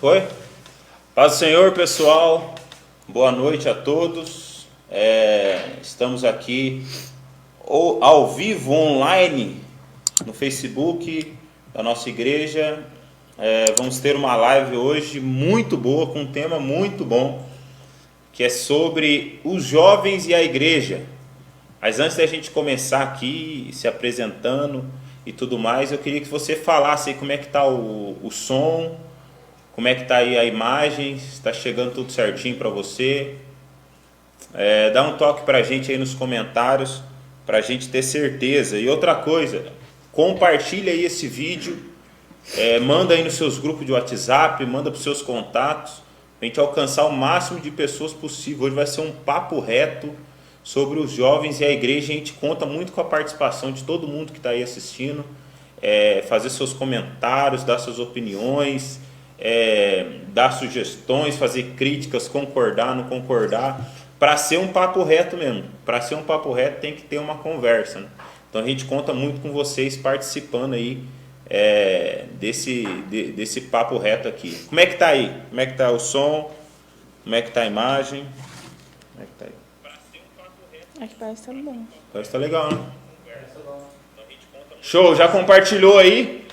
Foi? Paz do Senhor, pessoal. Boa noite a todos. Estamos aqui ao vivo, online, no Facebook da nossa igreja. Vamos ter uma live hoje muito boa, com um tema muito bom, que é sobre os jovens e a igreja. Mas antes da gente começar aqui, se apresentando e tudo mais, eu queria que você falasse aí como é que está o som, como é que está aí a imagem, se está chegando tudo certinho para você. Dá um toque para a gente aí nos comentários, para a gente ter certeza. E outra coisa, compartilha aí esse vídeo, manda aí nos seus grupos de WhatsApp, manda para os seus contatos, para a gente alcançar o máximo de pessoas possível. Hoje vai ser um papo reto sobre os jovens e a igreja. A gente conta muito com a participação de todo mundo que está aí assistindo, fazer seus comentários, dar suas opiniões, dar sugestões, fazer críticas, concordar, não concordar, para ser um papo reto mesmo. Para ser um papo reto tem que ter uma conversa, né? Então a gente conta muito com vocês participando aí desse papo reto aqui. Como é que tá aí? Como é que tá o som? Como é que tá a imagem? Como é que tá aí? Aqui parece que tá bom. Parece que tá legal, né? Show, já compartilhou aí?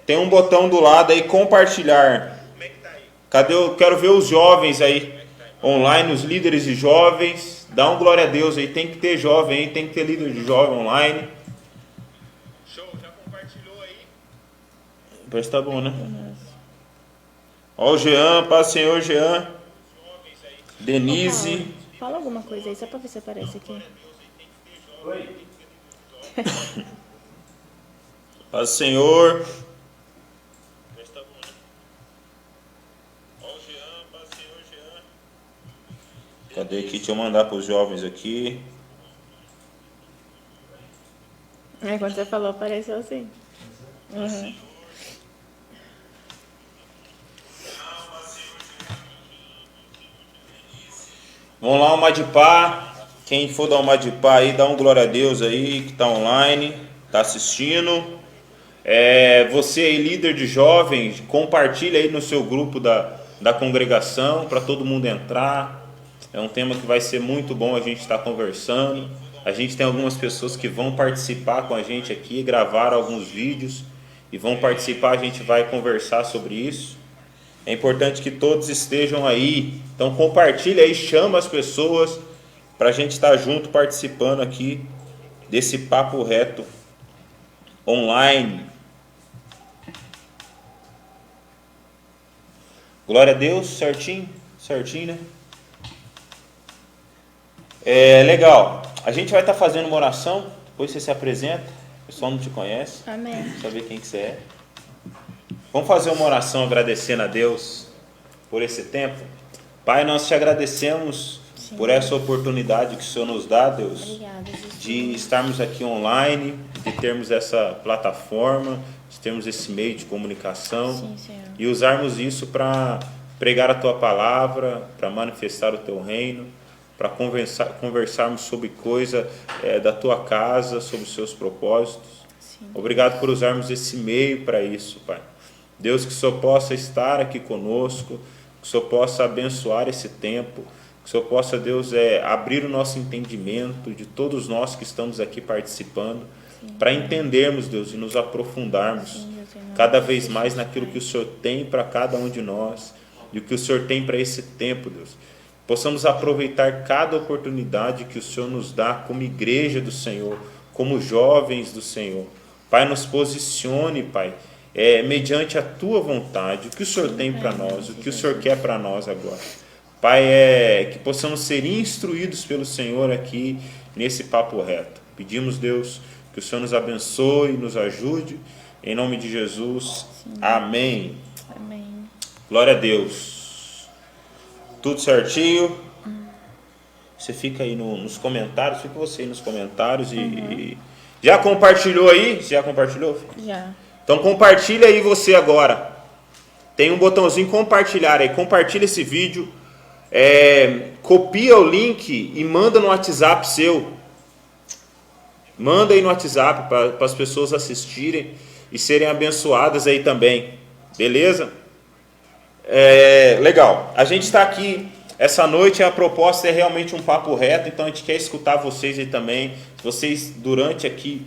Tem um botão do lado aí, compartilhar. Cadê? Eu quero ver os jovens aí online, os líderes de jovens. Dá um glória a Deus aí, tem que ter jovem aí, tem que ter líder de jovem online. Show, já compartilhou aí? Parece que tá bom, né? Ó o Jean, paz do Senhor, Jean. Denise. Fala alguma coisa aí, só pra ver se aparece aqui. Oi. Paz do Senhor. Cadê aqui? Deixa eu mandar para os jovens aqui. Quando você falou, apareceu assim. Uhum. Vamos lá, uma de pá. Quem for dar uma de pá aí, dá um glória a Deus aí, que está online, está assistindo. Você aí, líder de jovens, compartilha aí no seu grupo da congregação, para todo mundo entrar. É um tema que vai ser muito bom a gente estar conversando. A gente tem algumas pessoas que vão participar com a gente aqui, gravaram alguns vídeos e vão participar, a gente vai conversar sobre isso. É importante que todos estejam aí. Então compartilha aí, chama as pessoas para a gente estar junto participando aqui desse papo reto online. Glória a Deus, certinho, né? Legal. A gente vai estar fazendo uma oração, depois você se apresenta, o pessoal não te conhece. Amém. Saber quem que você é. Vamos fazer uma oração agradecendo a Deus por esse tempo. Pai, nós te agradecemos por essa oportunidade que o Senhor nos dá, Deus. Obrigada, Jesus. De estarmos aqui online, de termos essa plataforma, de termos esse meio de comunicação. Sim, Senhor. E usarmos isso para pregar a Tua palavra, para manifestar o Teu reino, para conversarmos sobre coisa da Tua casa, sobre os Seus propósitos. Sim. Obrigado por usarmos esse meio para isso, Pai. Deus, que o Senhor possa estar aqui conosco, que o Senhor possa abençoar esse tempo, que o Senhor possa, Deus, abrir o nosso entendimento de todos nós que estamos aqui participando, para entendermos, Deus, e nos aprofundarmos cada vez mais naquilo que o Senhor tem para cada um de nós e o que o Senhor tem para esse tempo, Deus. Possamos aproveitar cada oportunidade que o Senhor nos dá como igreja do Senhor, como jovens do Senhor. Pai, nos posicione, Pai, mediante a Tua vontade, o que o Senhor tem para nós, o que o Senhor quer para nós agora. Pai, que possamos ser instruídos pelo Senhor aqui nesse papo reto. Pedimos, Deus, que o Senhor nos abençoe, nos ajude, em nome de Jesus. Amém. Amém. Glória a Deus. Tudo certinho? Você fica aí nos comentários, fica você aí nos comentários e já compartilhou aí? Já compartilhou? Já. Então compartilha aí você agora. Tem um botãozinho compartilhar aí. Compartilha esse vídeo. Copia o link e manda no WhatsApp seu. Manda aí no WhatsApp para as pessoas assistirem e serem abençoadas aí também. Beleza? Legal. A gente está aqui essa noite, a proposta é realmente um papo reto, então a gente quer escutar vocês aí também. Se vocês, durante aqui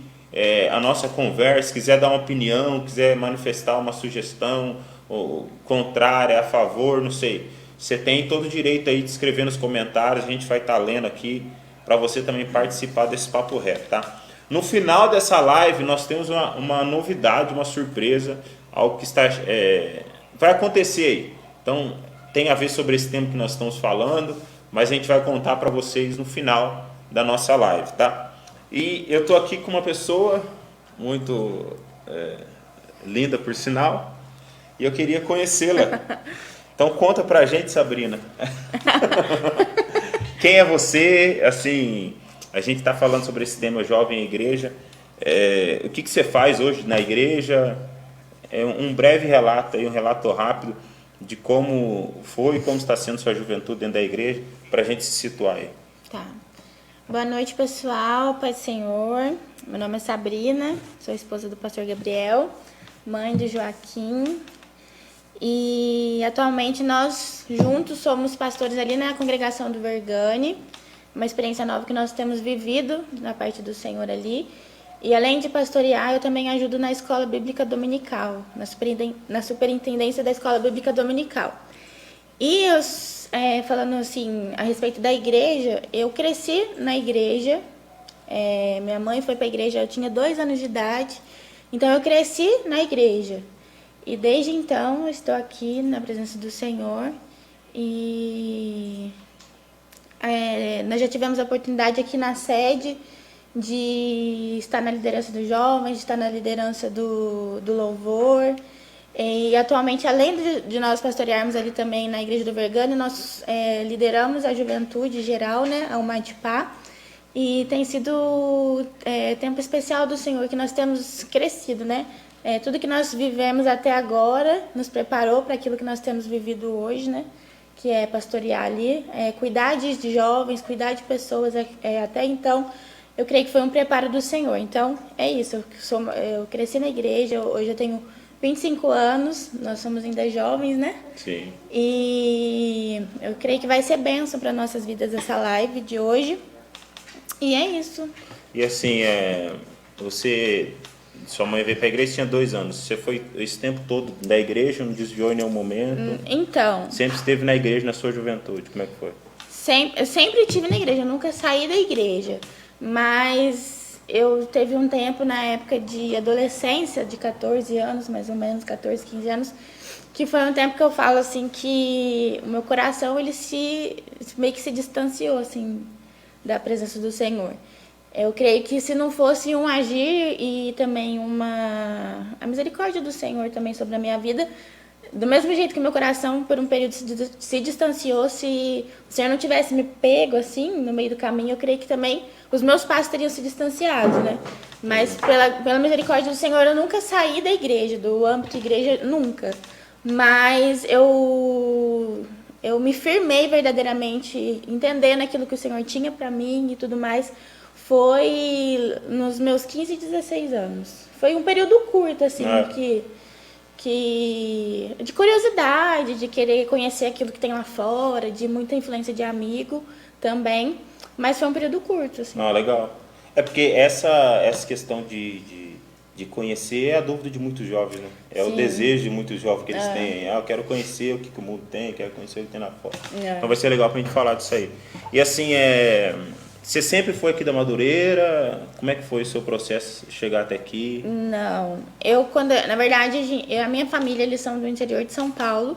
a nossa conversa, quiser dar uma opinião, quiser manifestar uma sugestão, ou contrária, a favor, não sei. Você tem todo o direito aí de escrever nos comentários, a gente vai estar lendo aqui para você também participar desse papo reto, tá? No final dessa live nós temos uma novidade, uma surpresa, algo que vai acontecer aí. Então tem a ver sobre esse tema que nós estamos falando, mas a gente vai contar para vocês no final da nossa live, tá? E eu estou aqui com uma pessoa muito linda, por sinal, e eu queria conhecê-la. Então conta pra gente, Sabrina. Quem é você? Assim, a gente está falando sobre esse tema jovem e igreja. O que você faz hoje na igreja? Um breve relato, um relato rápido de como foi e como está sendo sua juventude dentro da igreja, para a gente se situar aí. Tá. Boa noite, pessoal, Pai do Senhor. Meu nome é Sabrina, sou esposa do pastor Gabriel, mãe do Joaquim. E atualmente nós juntos somos pastores ali na congregação do Vergani, uma experiência nova que nós temos vivido na parte do Senhor ali. E além de pastorear, eu também ajudo na escola bíblica dominical, na superintendência da escola bíblica dominical. E falando assim, a respeito da igreja, eu cresci na igreja, minha mãe foi para a igreja, eu tinha 2 anos de idade, então eu cresci na igreja. E desde então eu estou aqui na presença do Senhor e nós já tivemos a oportunidade aqui na sede de estar na liderança dos jovens, de estar na liderança do louvor. E atualmente, além de nós pastorearmos ali também na Igreja do Vergani, nós lideramos a juventude geral, né, a Umadipá. E tem sido tempo especial do Senhor que nós temos crescido, né? Tudo que nós vivemos até agora nos preparou para aquilo que nós temos vivido hoje, né? Que é pastorear ali, cuidar de jovens, cuidar de pessoas. Até então, eu creio que foi um preparo do Senhor. Então, é isso. Eu cresci na igreja, hoje eu tenho 25 anos, nós somos ainda jovens, né? Sim. E eu creio que vai ser bênção para nossas vidas essa live de hoje. E é isso. E assim, sua mãe veio para a igreja, tinha 2 anos. Você foi esse tempo todo da igreja, não desviou em nenhum momento? Então. Sempre esteve na igreja na sua juventude, como é que foi? Eu sempre estive na igreja, eu nunca saí da igreja. Mas eu teve um tempo na época de adolescência, de 14 anos, mais ou menos, 14, 15 anos, que foi um tempo que eu falo assim que o meu coração ele meio que se distanciou assim da presença do Senhor. Eu creio que se não fosse um agir e também a misericórdia do Senhor também sobre a minha vida, do mesmo jeito que meu coração por um período se distanciou, se o Senhor não tivesse me pego assim no meio do caminho, eu creio que também os meus passos teriam se distanciado, né? Mas pela misericórdia do Senhor eu nunca saí da igreja, do âmbito de igreja, nunca. Mas eu me firmei verdadeiramente entendendo aquilo que o Senhor tinha para mim e tudo mais. Foi nos meus 15 e 16 anos. Foi um período curto, assim, de curiosidade, de querer conhecer aquilo que tem lá fora, de muita influência de amigo também. Mas foi um período curto, assim. Legal. É porque essa questão de conhecer é a dúvida de muitos jovens, né? Sim. O desejo de muitos jovens que eles têm. Eu quero conhecer o que o mundo tem, quero conhecer o que tem lá fora. Então vai ser legal pra gente falar disso aí. E assim, você sempre foi aqui da Madureira? Como é que foi o seu processo de chegar até aqui? Não. Na verdade, a minha família, eles são do interior de São Paulo.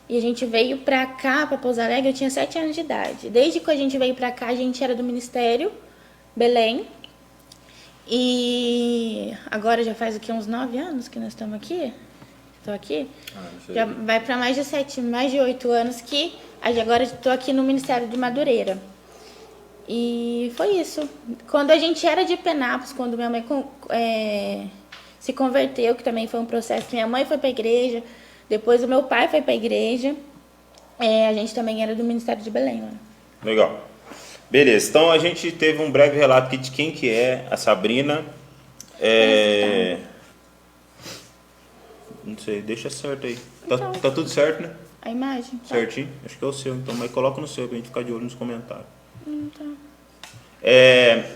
E a gente veio pra cá, pra Pouso Alegre, eu tinha 7 anos de idade. Desde que a gente veio pra cá, a gente era do Ministério, Belém. E agora já faz uns 9 anos que nós estamos aqui. Estou aqui. Já vai para mais de 8 anos que agora estou aqui no Ministério de Madureira. E foi isso. Quando a gente era de Penápolis, quando minha mãe se converteu, que também foi um processo que minha mãe foi para a igreja, depois o meu pai foi para a igreja, a gente também era do Ministério de Belém. Né? Legal. Beleza, então a gente teve um breve relato aqui de quem que é a Sabrina. Não sei. Deixa certo aí. Então. Tá tudo certo, né? A imagem? Tá. Certinho? Acho que é o seu. Então, mas coloca no seu pra gente ficar de olho nos comentários. Tá.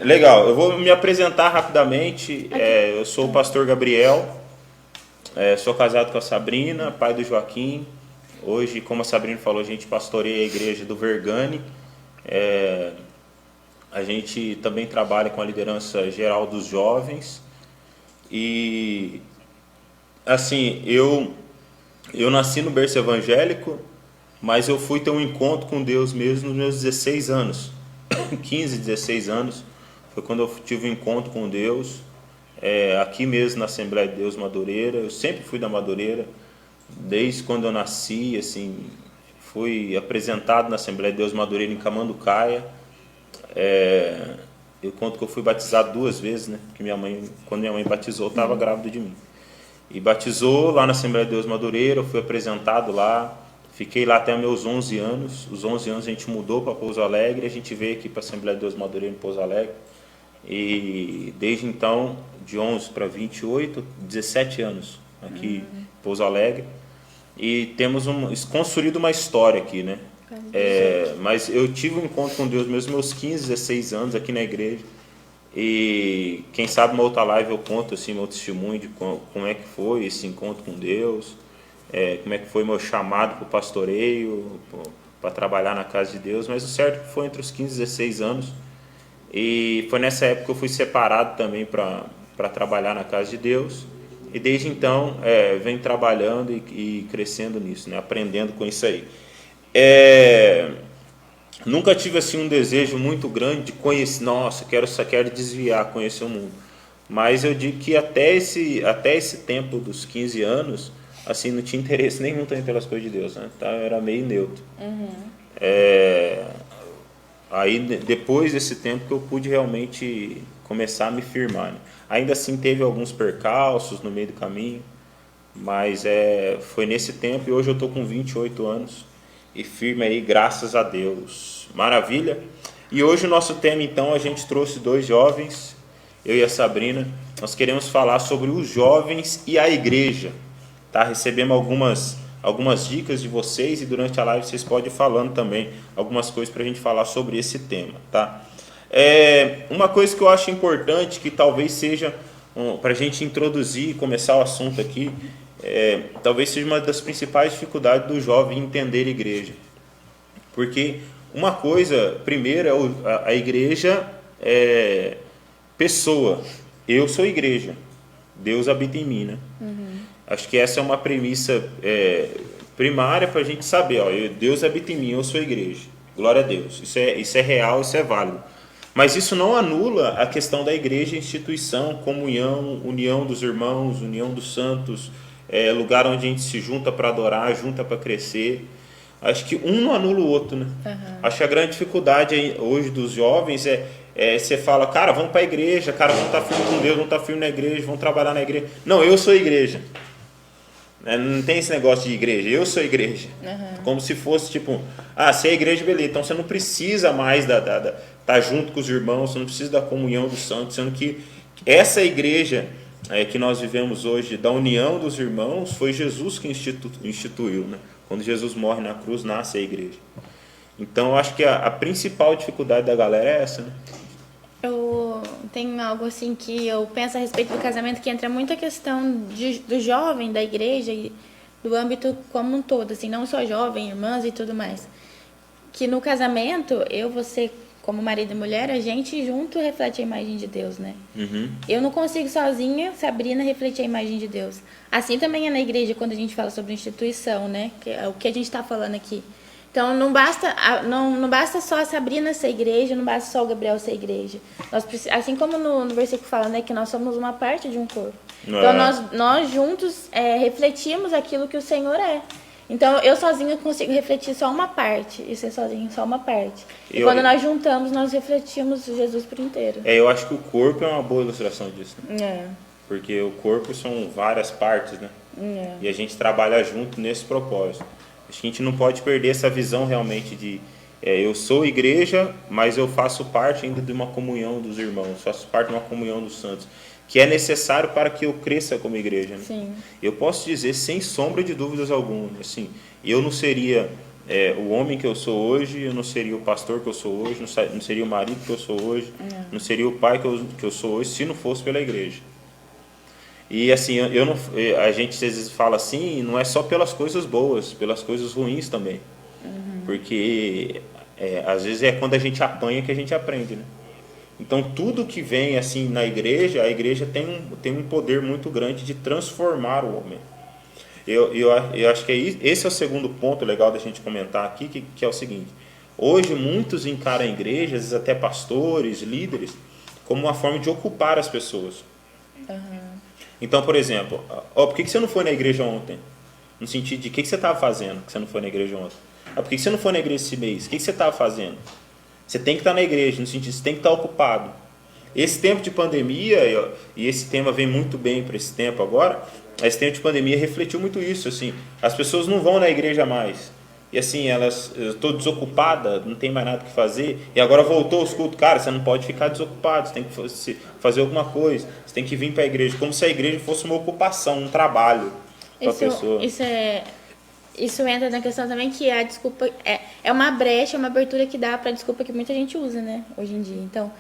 Legal, eu vou me apresentar rapidamente. Eu sou o pastor Gabriel, sou casado com a Sabrina, pai do Joaquim. Hoje, como a Sabrina falou, a gente pastoreia a igreja do Vergani. A gente também trabalha com a liderança geral dos jovens. E, assim, eu nasci no berço evangélico, mas eu fui ter um encontro com Deus mesmo nos meus 16 anos. 15, 16 anos, foi quando eu tive um encontro com Deus, aqui mesmo na Assembleia de Deus Madureira. Eu sempre fui da Madureira, desde quando eu nasci, assim, fui apresentado na Assembleia de Deus Madureira em Camanducaia. Eu conto que eu fui batizado 2 vezes, né? Porque quando minha mãe batizou, estava grávida de mim. E batizou lá na Assembleia de Deus Madureira, eu fui apresentado lá. Fiquei lá até meus 11 anos. Os 11 anos a gente mudou para Pouso Alegre. A gente veio aqui para a Assembleia de Deus Madureira em Pouso Alegre. E desde então, de 11 para 28, 17 anos aqui em Pouso Alegre. E temos construído uma história aqui, né? Mas eu tive um encontro com Deus mesmo meus 15, 16 anos aqui na igreja. E quem sabe uma outra live eu conto assim, meu testemunho de como é que foi esse encontro com Deus. Como é que foi meu chamado para o pastoreio, para trabalhar na casa de Deus. Mas o certo é que foi entre os 15 e 16 anos. E foi nessa época que eu fui separado também para trabalhar na casa de Deus. E desde então venho trabalhando e crescendo nisso, né? Aprendendo com isso aí. Nunca tive assim um desejo muito grande de conhecer, nossa, quero desviar, conhecer o mundo. Mas eu digo que até esse tempo dos 15 anos, assim, não tinha interesse nenhum também pelas coisas de Deus, né? Então, eu era meio neutro. Aí depois desse tempo que eu pude realmente começar a me firmar, né? Ainda assim teve alguns percalços no meio do caminho, mas foi nesse tempo. E hoje eu estou com 28 anos e firme aí, graças a Deus. Maravilha! E hoje o nosso tema, então, a gente trouxe 2 jovens, eu e a Sabrina. Nós queremos falar sobre os jovens e a igreja. Tá? Recebemos algumas dicas de vocês e durante a live vocês podem ir falando também algumas coisas para a gente falar sobre esse tema. Tá? Uma coisa que eu acho importante, que talvez seja para a gente introduzir e começar o assunto aqui, talvez seja uma das principais dificuldades do jovem entender a igreja. Porque uma coisa, primeiro, a igreja é pessoa. Eu sou igreja. Deus habita em mim, né? Acho que essa é uma premissa primária para a gente saber. Deus habita em mim, eu sou igreja. Glória a Deus. Isso é real, isso é válido. Mas isso não anula a questão da igreja, instituição, comunhão, união dos irmãos, união dos santos, lugar onde a gente se junta para adorar, junta para crescer. Acho que um não anula o outro, né? Acho que a grande dificuldade hoje dos jovens você fala, cara, vamos para a igreja, cara, vamos estar firme com Deus, vamos estar firme na igreja, vamos trabalhar na igreja. Não, eu sou igreja. Não tem esse negócio de igreja, eu sou igreja. Como se fosse tipo, você é igreja, beleza, então você não precisa mais tá junto com os irmãos, você não precisa da comunhão dos santos, sendo que essa igreja que nós vivemos hoje, da união dos irmãos, foi Jesus que instituiu, né? Quando Jesus morre na cruz, nasce a igreja. Então eu acho que a principal dificuldade da galera é essa, né? Eu tenho algo assim que eu penso a respeito do casamento, que entra muito a questão do jovem, da igreja e do âmbito como um todo, assim, não só jovem, irmãs e tudo mais. Que no casamento, você, como marido e mulher, a gente junto reflete a imagem de Deus, né? Eu não consigo sozinha, Sabrina, refletir a imagem de Deus. Assim também é na igreja, quando a gente fala sobre instituição, né? Que é o que a gente está falando aqui. Então, não basta só a Sabrina ser igreja, não basta só o Gabriel ser igreja. Assim como no versículo fala, né, que nós somos uma parte de um corpo. Então, nós juntos refletimos aquilo que o Senhor é. Então, eu sozinha consigo refletir só uma parte, e ser sozinho só uma parte. E quando nós juntamos, nós refletimos Jesus por inteiro. Eu acho que o corpo é uma boa ilustração disso, né? Porque o corpo são várias partes, né? E a gente trabalha junto nesse propósito. Acho que a gente não pode perder essa visão realmente de eu sou igreja, mas eu faço parte ainda de uma comunhão dos irmãos, faço parte de uma comunhão dos santos. que é necessário para que eu cresça como igreja. Né? Sim. Eu posso dizer, sem sombra de dúvidas alguma, assim, eu não seria o homem que eu sou hoje, eu não seria o pastor que eu sou hoje, não seria o marido que eu sou hoje, não seria o pai que eu sou hoje, se não fosse pela igreja. E assim, a gente às vezes fala assim, não é só pelas coisas boas, pelas coisas ruins também. Porque às vezes é quando a gente apanha que a gente aprende, né? Então tudo que vem assim na igreja, a igreja tem um poder muito grande de transformar o homem. Eu acho que esse é o segundo ponto legal da gente comentar aqui, que é o seguinte: hoje muitos encaram a igreja, às vezes até pastores, líderes, como uma forma de ocupar as pessoas. Então, por exemplo, por que você não foi na igreja ontem? No sentido de o que você estava fazendo que você não foi na igreja ontem? Por que você não foi na igreja esse mês? O que você estava fazendo? Você tem que estar na igreja, no sentido de você tem que estar ocupado. Esse tempo de pandemia, e esse tema vem muito bem para esse tempo agora, esse tempo de pandemia refletiu muito isso. Assim, as pessoas não vão na igreja mais. E assim, eu estou desocupada, não tem mais nada que fazer, e agora voltou os cultos. Cara, você não pode ficar desocupado, você tem que fazer alguma coisa, você tem que vir para a igreja, como se a igreja fosse uma ocupação, um trabalho para a pessoa. Isso entra na questão também que a desculpa é uma brecha, uma abertura que dá para a desculpa que muita gente usa, né, hoje em dia. Então,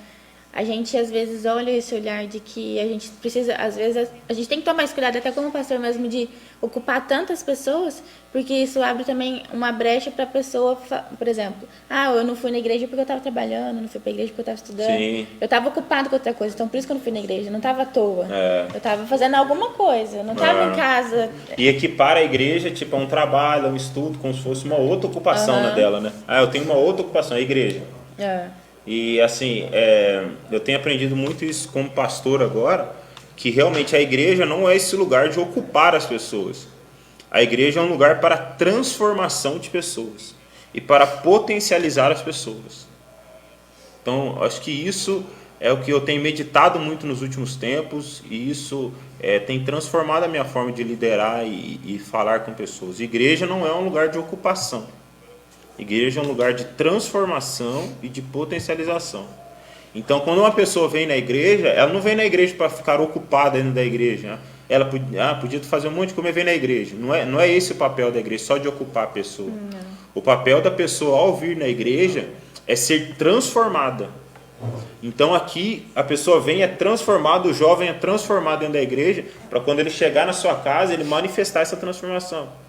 a gente às vezes olha esse olhar de que a gente precisa, às vezes, a gente tem que tomar esse cuidado, até como pastor mesmo, de ocupar tantas pessoas, porque isso abre também uma brecha para a pessoa, por exemplo, eu não fui na igreja porque eu estava trabalhando, não fui para a igreja porque eu estava estudando, Sim. Eu estava ocupado com outra coisa, então por isso que eu não fui na igreja, não estava à toa, eu estava fazendo alguma coisa, não estava em casa. E equipar a igreja tipo a um trabalho, a um estudo, como se fosse uma outra ocupação na dela, né? Eu tenho uma outra ocupação, a igreja. E assim, eu tenho aprendido muito isso como pastor agora, que realmente a igreja não é esse lugar de ocupar as pessoas. A igreja é um lugar para transformação de pessoas e para potencializar as pessoas. Então, acho que isso é o que eu tenho meditado muito nos últimos tempos, e isso tem transformado a minha forma de liderar e falar com pessoas. Igreja não é um lugar de ocupação. Igreja é um lugar de transformação e de potencialização. Então, quando uma pessoa vem na igreja, ela não vem na igreja para ficar ocupada dentro da igreja. Né? Ela podia fazer um monte de coisa, vem na igreja. Não é esse o papel da igreja, só de ocupar a pessoa. O papel da pessoa ao vir na igreja é ser transformada. Então aqui a pessoa vem, é transformada, o jovem é transformado dentro da igreja, para quando ele chegar na sua casa, ele manifestar essa transformação.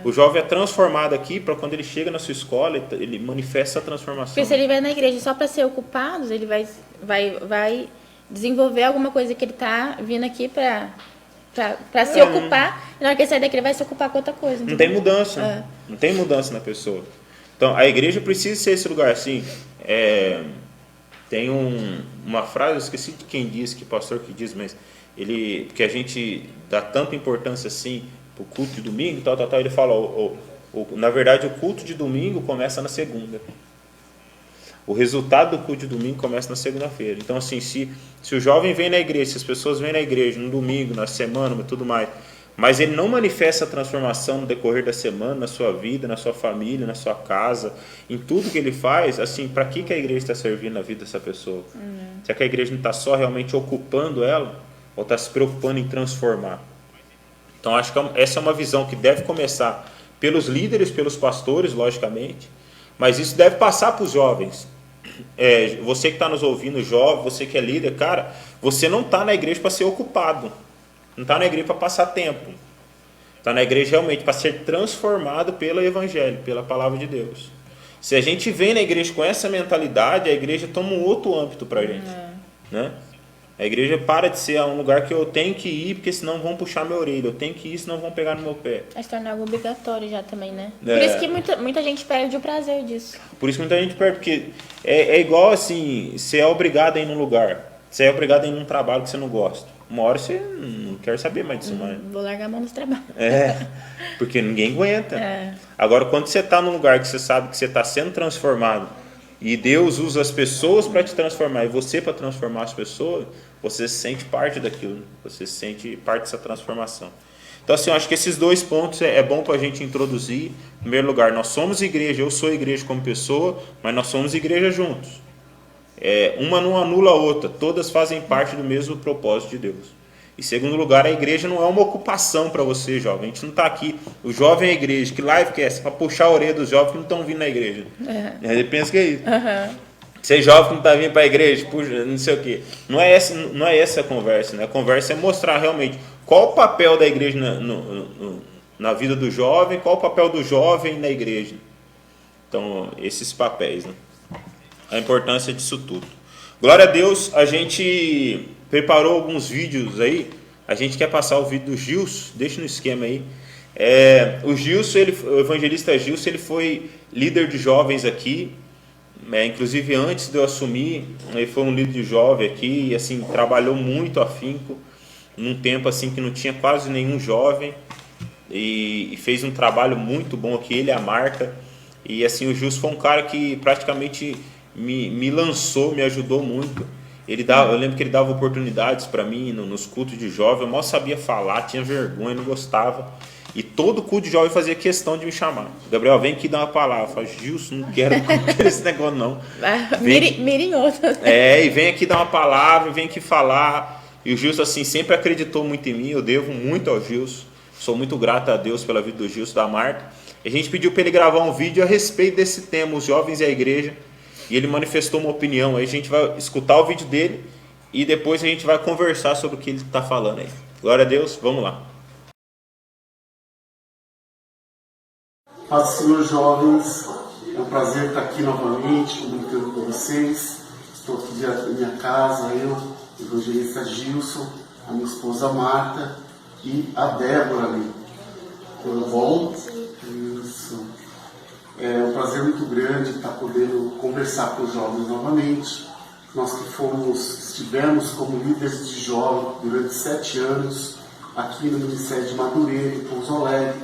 O jovem é transformado aqui para quando ele chega na sua escola, ele manifesta essa transformação. Porque se ele vai na igreja só para ser ocupado, ele vai desenvolver alguma coisa que ele está vindo aqui para se ocupar, e na hora que ele sair daqui ele vai se ocupar com outra coisa. Entendeu? Não tem mudança, não tem mudança na pessoa. Então a igreja precisa ser esse lugar assim. Tem uma frase, eu esqueci de quem disse, que pastor que diz, mas porque a gente dá tanta importância assim para o culto de domingo, tal, ele fala, na verdade o culto de domingo começa na segunda. O resultado do culto de domingo começa na segunda-feira. Então assim, se o jovem vem na igreja, se as pessoas vêm na igreja no domingo, na semana e tudo mais, mas ele não manifesta a transformação no decorrer da semana, na sua vida, na sua família, na sua casa, em tudo que ele faz, assim, para que a igreja está servindo na vida dessa pessoa? Será que a igreja não está só realmente ocupando ela, ou está se preocupando em transformar? Então acho que essa é uma visão que deve começar pelos líderes, pelos pastores, logicamente, mas isso deve passar para os jovens. Você que está nos ouvindo, jovem, você que é líder, cara, você não está na igreja para ser ocupado. Não está na igreja para passar tempo. Está na igreja realmente para ser transformado pelo Evangelho, pela Palavra de Deus. Se a gente vem na igreja com essa mentalidade, a igreja toma um outro âmbito para a gente. Né? A igreja para de ser um lugar que eu tenho que ir, porque senão vão puxar minha orelha. Eu tenho que ir, senão vão pegar no meu pé. Vai se tornar algo obrigatório já também, né? Por isso que muita gente perde o prazer disso. Por isso que muita gente perde, porque é igual assim, você é obrigado a ir num lugar. Você é obrigado a ir num trabalho que você não gosta. Uma hora você não quer saber mais disso, mais. Vou largar a mão dos trabalhos. Porque ninguém aguenta. Agora, quando você está num lugar que você sabe que você está sendo transformado e Deus usa as pessoas para te transformar e você para transformar as pessoas, você se sente parte daquilo, você se sente parte dessa transformação. Então, assim, eu acho que esses dois pontos é bom para a gente introduzir. Em primeiro lugar, nós somos igreja, eu sou igreja como pessoa, mas nós somos igreja juntos. Uma não anula a outra, todas fazem parte do mesmo propósito de Deus. Em segundo lugar, a igreja não é uma ocupação para você, jovem. A gente não está aqui, o jovem é a igreja. Que live que é essa? Para puxar a orelha dos jovens que não estão vindo na igreja. Ele pensa que é isso. Você jovem que não está vindo para a igreja, puxa, não sei o quê. Não é essa a conversa, né? A conversa é mostrar realmente qual o papel da igreja na vida do jovem, qual o papel do jovem na igreja. Então, esses papéis, né? A importância disso tudo. Glória a Deus, a gente preparou alguns vídeos aí. A gente quer passar o vídeo do Gilson, deixa no esquema aí. O Gilson, o evangelista Gilson, ele foi líder de jovens aqui. Inclusive antes de eu assumir, ele foi um líder de jovem aqui e assim, trabalhou muito afinco, num tempo assim que não tinha quase nenhum jovem, e fez um trabalho muito bom aqui, ele e a Marta. E assim, o Gilson foi um cara que praticamente me lançou, me ajudou muito. Eu lembro que ele dava oportunidades para mim nos cultos de jovem. Eu mal sabia falar, tinha vergonha, não gostava. E todo culto de jovem fazia questão de me chamar. Gabriel, vem aqui dar uma palavra. Eu falei, Gilson, não quero esse negócio não. Mirinhoso. E vem aqui dar uma palavra, vem aqui falar. E o Gilson assim, sempre acreditou muito em mim. Eu devo muito ao Gilson. Sou muito grato a Deus pela vida do Gilson, da Marta. A gente pediu para ele gravar um vídeo a respeito desse tema, os jovens e a igreja. E ele manifestou uma opinião. Aí a gente vai escutar o vídeo dele e depois a gente vai conversar sobre o que ele está falando aí. Glória a Deus, vamos lá. Paz do Senhor, jovens. É um prazer estar aqui novamente comunicando com vocês. Estou aqui direto da minha casa, eu, o evangelista Gilson, a minha esposa Marta e a Débora ali. Tudo bom? Isso. É um prazer muito grande estar podendo conversar com os jovens novamente. Nós que estivemos como líderes de jovem durante 7 anos aqui no Ministério de Madureira, em Pouso Alegre.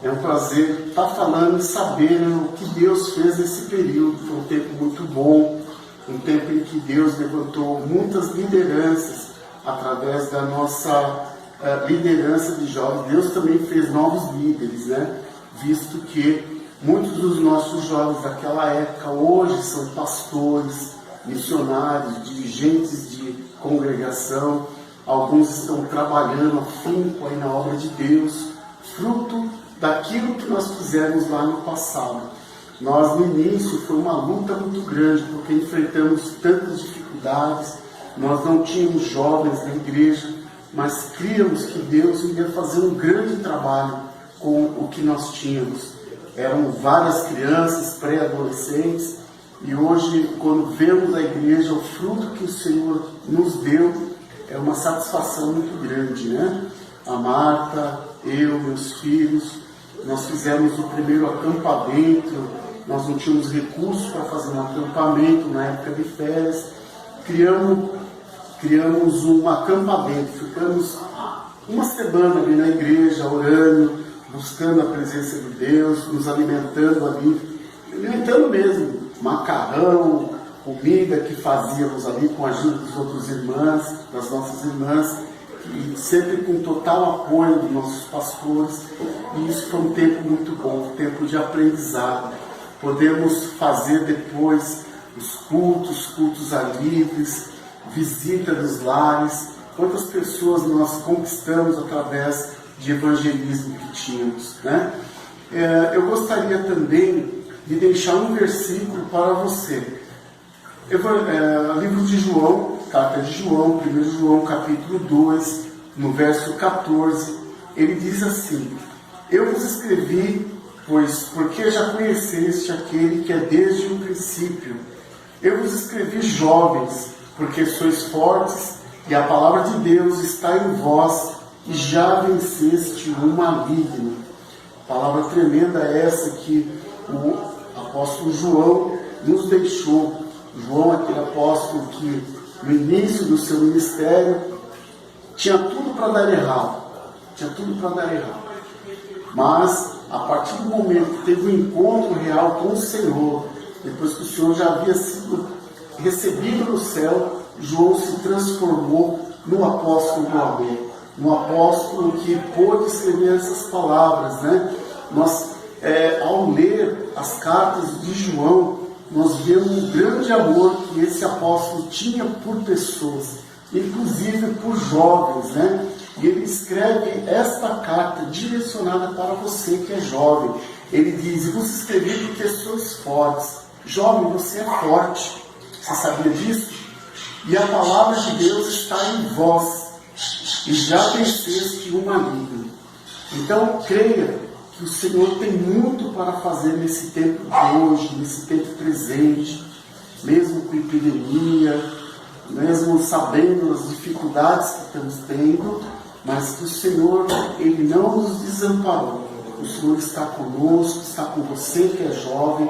É um prazer estar falando e saber o que Deus fez nesse período. Foi um tempo muito bom, um tempo em que Deus levantou muitas lideranças através da nossa liderança de jovens. Deus também fez novos líderes, né? Visto que muitos dos nossos jovens daquela época hoje são pastores, missionários, dirigentes de congregação. Alguns estão trabalhando afinco aí na obra de Deus, fruto daquilo que nós fizemos lá no passado. Nós no início foi uma luta muito grande, porque enfrentamos tantas dificuldades, nós não tínhamos jovens na igreja, mas críamos que Deus iria fazer um grande trabalho com o que nós tínhamos. Eram várias crianças, pré-adolescentes, e hoje, quando vemos a igreja, o fruto que o Senhor nos deu, é uma satisfação muito grande, né? A Marta, eu, meus filhos, nós fizemos o primeiro acampamento, nós não tínhamos recursos para fazer um acampamento na época de férias, criamos um acampamento, ficamos uma semana ali na igreja, orando, buscando a presença de Deus, nos alimentando mesmo, macarrão, comida que fazíamos ali com a ajuda dos outros irmãs, das nossas irmãs, e sempre com total apoio dos nossos pastores. E isso foi um tempo muito bom, um tempo de aprendizado. Podemos fazer depois os cultos livres, visita dos lares. Quantas pessoas nós conquistamos através de evangelismo que tínhamos, né? Eu gostaria também de deixar um versículo para você. Livro de João, carta de João, 1 João capítulo 2, no verso 14, ele diz assim: eu vos escrevi, porque já conheceste aquele que é desde o princípio. Eu vos escrevi, jovens, porque sois fortes, e a palavra de Deus está em vós, e já venceste o maligno. Palavra tremenda essa que o apóstolo João nos deixou. João, aquele apóstolo que no início do seu ministério tinha tudo para dar errado, mas a partir do momento que teve um encontro real com o Senhor, depois que o Senhor já havia sido recebido no céu, João se transformou no apóstolo do amor, no apóstolo que pôde escrever essas palavras, né? Nós, ao ler as cartas de João, nós vemos o grande amor que esse apóstolo tinha por pessoas, inclusive por jovens, né? E ele escreve esta carta direcionada para você que é jovem. Ele diz: e vos escrevi porque sois fortes. Jovem, você é forte. Você sabia disso? E a palavra de Deus está em vós, e já venceste o maligno. Então, creia que o Senhor tem muito para fazer nesse tempo de hoje, nesse tempo presente, mesmo com epidemia, mesmo sabendo as dificuldades que estamos tendo, mas que o Senhor, Ele não nos desamparou. O Senhor está conosco, está com você que é jovem.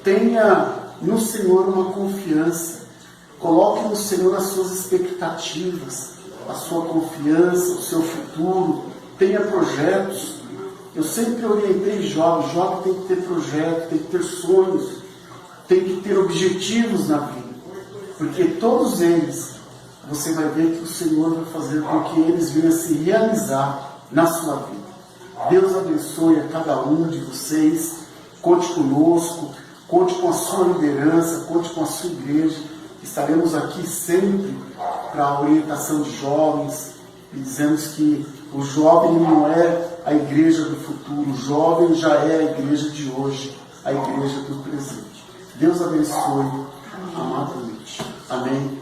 Tenha no Senhor uma confiança. Coloque no Senhor as suas expectativas, a sua confiança, o seu futuro. Tenha projetos. Eu sempre orientei jovens. Jovem tem que ter projetos, tem que ter sonhos, tem que ter objetivos na vida. Porque todos eles, você vai ver que o Senhor vai fazer com que eles venham a se realizar na sua vida. Deus abençoe a cada um de vocês. Conte conosco, conte com a sua liderança, conte com a sua igreja. Estaremos aqui sempre para a orientação de jovens. E dizemos que o jovem não é a igreja do futuro, o jovem já é a igreja de hoje, a igreja do presente. Deus abençoe amadamente. Amém.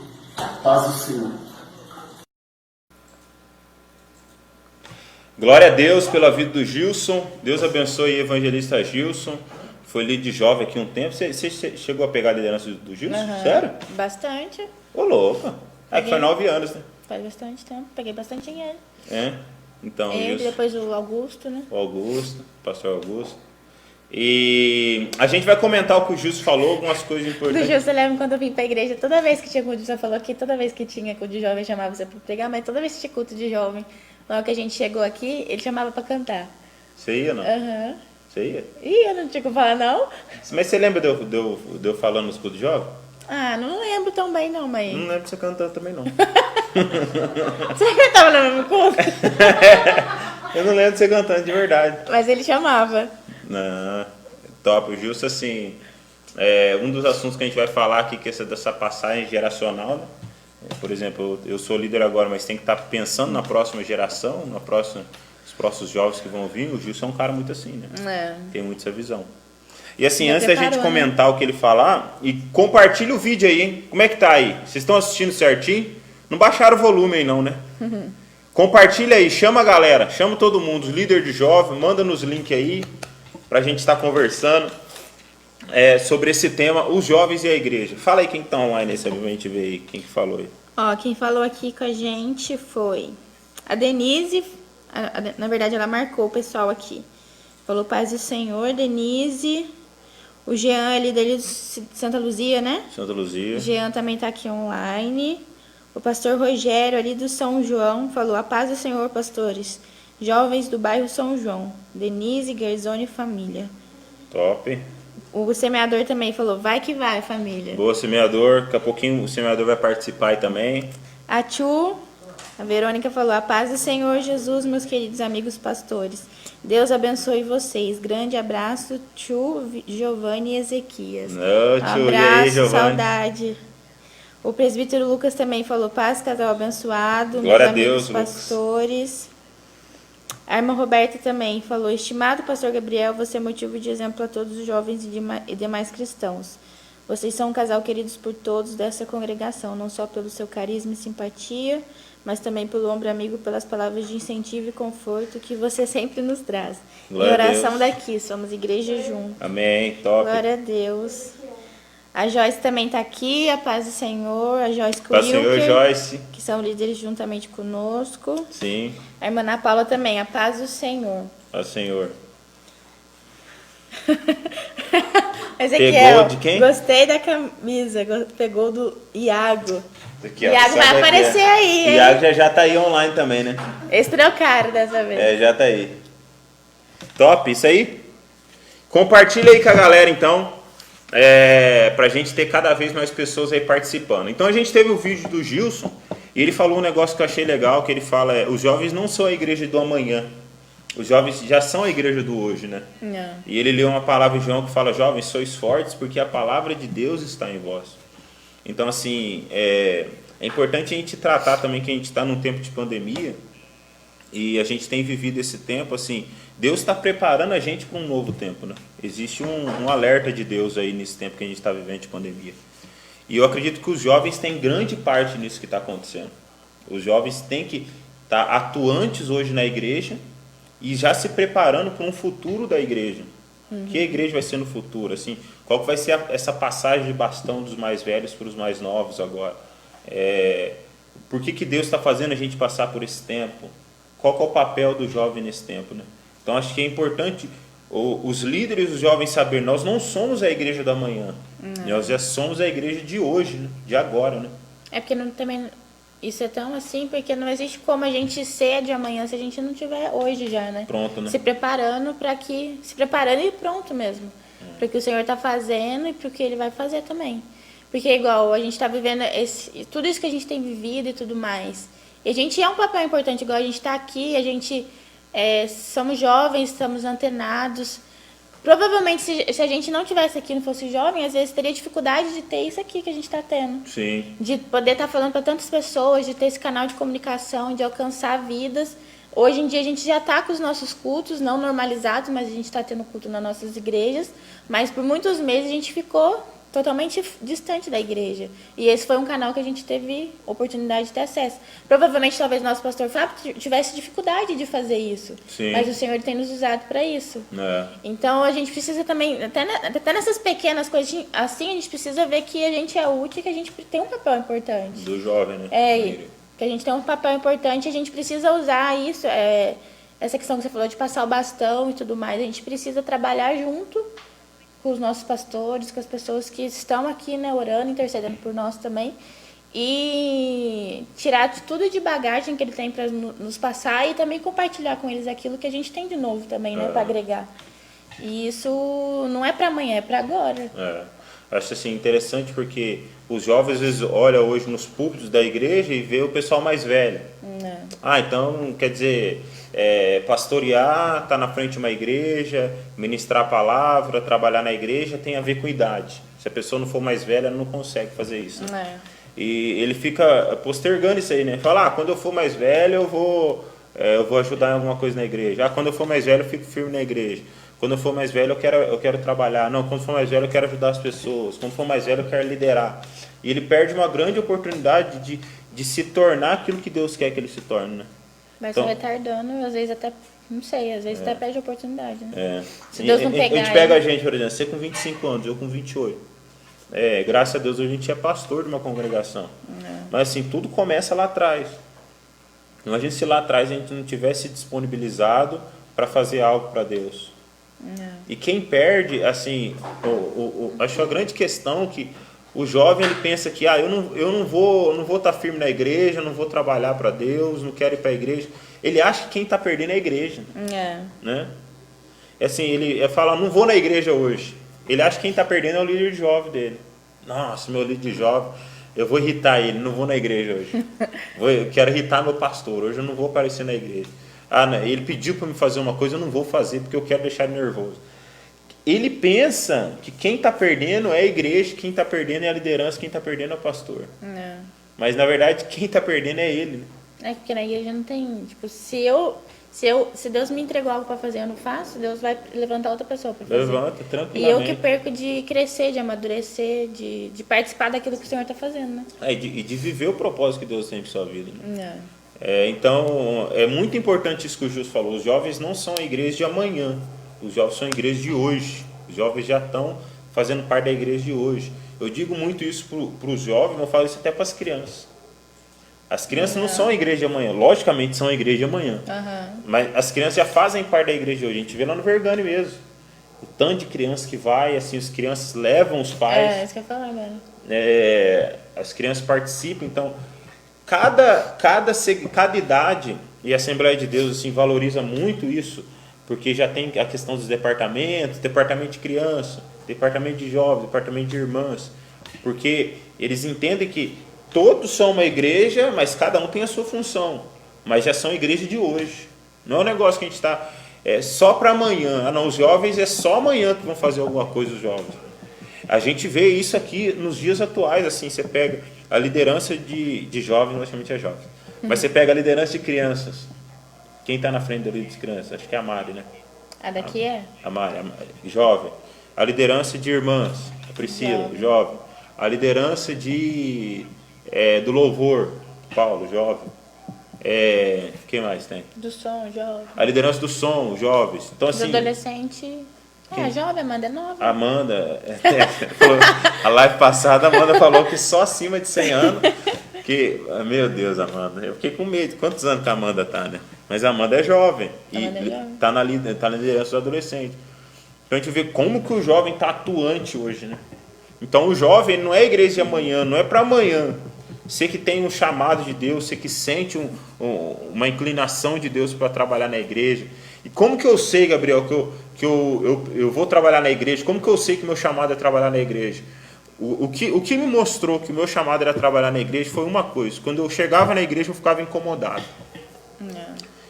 Paz do Senhor. Glória a Deus pela vida do Gilson. Deus abençoe o evangelista Gilson. Foi líder de jovem aqui um tempo. Você chegou a pegar a liderança do Gilson? Sério? Bastante. Ô, louco. É que foi 9 anos, né? Faz bastante tempo. Peguei bastante dinheiro. É? Então, Ele, Gilson, depois o Augusto, né? o Augusto, pastor Augusto. E a gente vai comentar o que o Gilson falou, algumas coisas Do importantes. Gilson, eu lembro quando eu vim pra igreja, toda vez que tinha culto, você falou que toda vez que tinha culto de jovem, chamava você pra pregar, mas toda vez que tinha culto de jovem, logo que a gente chegou aqui, ele chamava pra cantar. Você ia, não? Aham. Você ia? Ih, eu não tinha como falar, não? Mas você lembra de eu falando nos cultos de jovem? Ah, não lembro tão bem, não, mas... Não lembro de você cantando também, não. Você cantava no mesmo culto? Eu não lembro de você cantando de verdade. Mas ele chamava. Não, top. O Gilson, assim, um dos assuntos que a gente vai falar aqui, que é dessa passagem geracional, né? Por exemplo, eu sou líder agora, mas tem que estar pensando na próxima geração, os próximos jovens que vão vir. O Gilson é um cara muito assim, né? Tem muito essa visão. E assim, Já antes da gente preparou, comentar o que ele falar, e compartilha o vídeo aí, hein? Como é que tá aí? Vocês estão assistindo certinho? Não baixaram o volume aí não, né? Compartilha aí, chama a galera, chama todo mundo, os líderes de jovem, manda nos links aí, pra gente estar conversando sobre esse tema, os jovens e a igreja. Fala aí quem tá online aí, sabe, pra gente ver aí quem que falou aí. Ó, quem falou aqui com a gente foi a Denise, na verdade ela marcou o pessoal aqui. Falou paz do Senhor, Denise, o Jean ali dele de Santa Luzia, né? Santa Luzia. O Jean também tá aqui online. O pastor Rogério ali do São João falou a paz do Senhor, pastores. Jovens do bairro São João, Denise, Gerzoni e família. Top. O semeador também falou, vai que vai, família. Boa, semeador. Daqui a pouquinho o semeador vai participar aí também. A Verônica falou, a paz do Senhor Jesus, meus queridos amigos pastores. Deus abençoe vocês. Grande abraço, Tchu, Giovanni e Ezequias. Abraço, Giovanni. saudade. O presbítero Lucas também falou, paz, casal abençoado. Glória meus a Deus, amigos pastores. A irmã Roberta também falou, estimado pastor Gabriel, você é motivo de exemplo a todos os jovens e demais cristãos. Vocês são um casal queridos por todos dessa congregação, não só pelo seu carisma e simpatia, mas também pelo ombro amigo, pelas palavras de incentivo e conforto que você sempre nos traz. Glória em oração a Deus. daqui, somos igreja juntos. Amém, top. Glória a Deus. A Joyce também está aqui, a paz do Senhor, a Joyce Paz do Senhor, Quilker, Joyce. que são líderes juntamente conosco. Sim, A irmã Ana Paula também, a paz do Senhor. Paz do Senhor. Ezequiel, Pegou de quem? gostei da camisa, pegou do Iago. Aqui, ó, Iago vai sabe aparecer aí, hein? Iago já tá aí online também, né? Eles trocaram dessa vez. Já tá aí. Top, isso aí. Compartilha aí com a galera, então. Pra gente ter cada vez mais pessoas aí participando. Então a gente teve o vídeo do Gilson e ele falou um negócio que eu achei legal, que ele fala, os jovens não são a igreja do amanhã, os jovens já são a igreja do hoje, né? Não. E ele leu uma palavra em João que fala: jovens, sois fortes porque a palavra de Deus está em vós. Então, assim, é importante a gente tratar também que a gente está num tempo de pandemia e a gente tem vivido esse tempo, assim, Deus está preparando a gente para um novo tempo, né? Existe um alerta de Deus aí nesse tempo que a gente está vivendo de pandemia. E eu acredito que os jovens têm grande parte nisso que está acontecendo. Os jovens têm que estar atuantes hoje na igreja e já se preparando para um futuro da igreja. Que a igreja vai ser no futuro? Assim, qual que vai ser essa passagem de bastão dos mais velhos para os mais novos agora? Por que Deus está fazendo a gente passar por esse tempo? Qual que é o papel do jovem nesse tempo, né? Então acho que é importante os líderes, os jovens saberem, nós não somos a igreja da manhã, nós já somos a igreja de hoje, né? De agora, né? É porque também isso é tão assim, porque não existe como a gente ser de amanhã se a gente não tiver hoje já, né? Pronto, né? Se preparando e pronto mesmo. Para o que o Senhor está fazendo e para o que Ele vai fazer também. Porque igual a gente está vivendo tudo isso que a gente tem vivido e tudo mais. E a gente é um papel importante, igual a gente está aqui, a gente somos jovens, estamos antenados. Provavelmente, se a gente não tivesse aqui, não fosse jovem, às vezes teria dificuldade de ter isso aqui que a gente está tendo. Sim. De poder estar falando para tantas pessoas, de ter esse canal de comunicação, de alcançar vidas. Hoje em dia a gente já está com os nossos cultos, não normalizados, mas a gente está tendo culto nas nossas igrejas. Mas por muitos meses a gente ficou totalmente distante da igreja. E esse foi um canal que a gente teve oportunidade de ter acesso. Provavelmente, talvez nosso pastor Fábio tivesse dificuldade de fazer isso. Sim. Mas o Senhor tem nos usado para isso. É. Então, a gente precisa também, até nessas pequenas coisas assim, a gente precisa ver que a gente é útil e que a gente tem um papel importante. Do jovem, né? Que a gente tem um papel importante e a gente precisa usar isso. Essa questão que você falou de passar o bastão e tudo mais, a gente precisa trabalhar junto com os nossos pastores, com as pessoas que estão aqui, né, orando, intercedendo por nós também, e tirar tudo de bagagem que ele tem para nos passar e também compartilhar com eles aquilo que a gente tem de novo também, né, para agregar. E isso não é para amanhã, é para agora. Acho assim interessante porque os jovens às vezes olham hoje nos púlpitos da igreja e vê o pessoal mais velho. Então quer dizer, pastorear, estar na frente de uma igreja, ministrar a palavra, trabalhar na igreja tem a ver com idade. Se a pessoa não for mais velha, ela não consegue fazer isso. Né? E ele fica postergando isso aí, né? Fala, quando eu for mais velho eu vou ajudar em alguma coisa na igreja. Quando eu for mais velho eu fico firme na igreja. Quando eu for mais velho eu quero trabalhar. Não, quando for mais velho eu quero ajudar as pessoas. Quando for mais velho eu quero liderar. E ele perde uma grande oportunidade de se tornar aquilo que Deus quer que ele se torne, né? Vai se retardando, às vezes até, não sei, às vezes até perde a oportunidade, né? Se Deus não pegar. A gente pega a gente, por exemplo, você com 25 anos, eu com 28. Graças a Deus a gente é pastor de uma congregação. Mas assim, tudo começa lá atrás. Imagina se lá atrás a gente não tivesse disponibilizado para fazer algo para Deus. E quem perde, assim, acho a grande questão que o jovem ele pensa que eu não vou estar firme na igreja, não vou trabalhar para Deus, não quero ir para a igreja. Ele acha que quem está perdendo é a igreja. Né? Assim, ele fala, não vou na igreja hoje. Ele acha que quem está perdendo é o líder de jovem dele. Nossa, meu líder de jovem, eu vou irritar ele, não vou na igreja hoje. Eu quero irritar meu pastor, hoje eu não vou aparecer na igreja. Ele pediu para me fazer uma coisa, eu não vou fazer porque eu quero deixar ele nervoso. Ele pensa que quem está perdendo é a igreja, quem está perdendo é a liderança, quem está perdendo é o pastor. Mas na verdade quem está perdendo é ele. Né? Porque na igreja não tem, tipo, se Deus me entregou algo para fazer e eu não faço, Deus vai levantar outra pessoa para fazer. Levanta, tranquilamente. E eu que perco de crescer, de amadurecer, de participar daquilo que o Senhor está fazendo, né? E de viver o propósito que Deus tem para sua vida. Né? Então, é muito importante isso que o Justo falou. Os jovens não são a igreja de amanhã. Os jovens são a igreja de hoje. Os jovens já estão fazendo parte da igreja de hoje. Eu digo muito isso para os jovens, eu falo isso até para as crianças. As crianças não são a igreja de amanhã. Logicamente são a igreja de amanhã. Mas as crianças já fazem parte da igreja de hoje. A gente vê lá no Vergane mesmo. O tanto de criança que vai, assim, as crianças levam os pais. Isso que eu ia falar agora. As crianças participam. Então, cada idade, e a Assembleia de Deus assim, valoriza muito isso, porque já tem a questão dos departamentos, departamento de criança, departamento de jovens, departamento de irmãs, porque eles entendem que todos são uma igreja, mas cada um tem a sua função, mas já são igreja de hoje. Não é um negócio que a gente está... é só para amanhã. Ah, não, os jovens é só amanhã que vão fazer alguma coisa, os jovens. A gente vê isso aqui nos dias atuais, assim, você pega a liderança de jovens, logicamente é jovem, mas você pega a liderança de crianças. Quem está na frente da liderança de crianças? Acho que é a Mari, né? A daqui é? A Mari, jovem. A liderança de irmãs, a Priscila, jovem. A liderança do louvor, Paulo, jovem. Quem mais tem? Do som, jovem. A liderança do som, jovens. Então, assim, Do adolescente. Jovem, Amanda é nova. Amanda, a live passada, a Amanda falou que só acima de 100 anos. Meu Deus, Amanda, eu fiquei com medo. Quantos anos que a Amanda tá, né? Mas a Amanda é jovem. Tá na liderança do adolescente. Então a gente vê como que o jovem está atuante hoje, né? Então o jovem não é a igreja de amanhã, não é para amanhã. Você que tem um chamado de Deus, você que sente uma inclinação de Deus para trabalhar na igreja. E como que eu sei, Gabriel, que eu vou trabalhar na igreja? Como que eu sei que meu chamado é trabalhar na igreja? O que me mostrou que o meu chamado era trabalhar na igreja foi uma coisa. Quando eu chegava na igreja, eu ficava incomodado.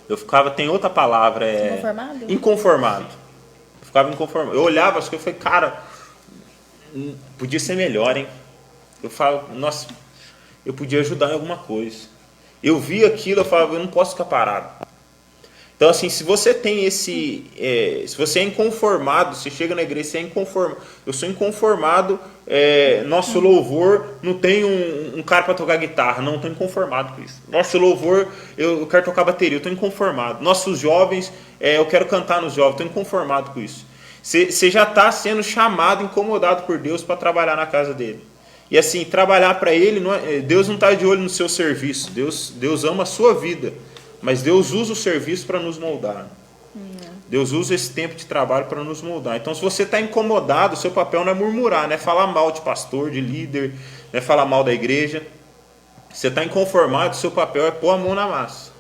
Eu ficava, tem outra palavra, inconformado. Eu ficava inconformado. Eu olhava as coisas e falei, cara, podia ser melhor, hein? Eu falo, nossa, eu podia ajudar em alguma coisa. Eu vi aquilo, eu falava, eu não posso ficar parado. Então, assim, se você tem se você é inconformado, você chega na igreja, você é inconformado. Eu sou inconformado, nosso louvor não tem um cara para tocar guitarra, não, estou inconformado com isso. Nosso louvor, eu quero tocar bateria, eu estou inconformado. Nossos jovens, eu quero cantar nos jovens, estou inconformado com isso. Você já está sendo chamado, incomodado por Deus para trabalhar na casa dele. E assim, trabalhar para ele, Deus não está de olho no seu serviço, Deus ama a sua vida. Mas Deus usa o serviço para nos moldar. Deus usa esse tempo de trabalho para nos moldar. Então, se você está incomodado, seu papel não é murmurar, não é falar mal de pastor, de líder, não é falar mal da igreja. Se você está inconformado, seu papel é pôr a mão na massa.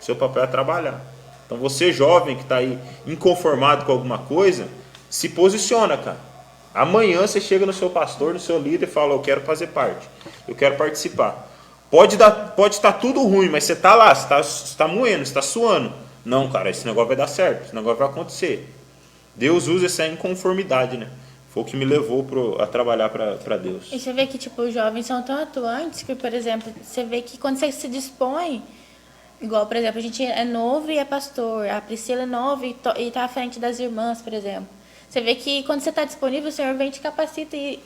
Seu papel é trabalhar. Então, você jovem que está aí inconformado com alguma coisa, se posiciona, cara. Amanhã você chega no seu pastor, no seu líder e fala, eu quero fazer parte, eu quero participar. Pode estar tudo ruim, mas você está lá, você está moendo, você está suando. Não, cara, esse negócio vai dar certo, esse negócio vai acontecer. Deus usa essa inconformidade, né? Foi o que me levou a trabalhar para Deus. E você vê que tipo, os jovens são tão atuantes que, por exemplo, você vê que quando você se dispõe, igual, por exemplo, a gente é novo e é pastor, a Priscila é nova e está à frente das irmãs, por exemplo. Você vê que quando você está disponível, o Senhor vem e te capacita e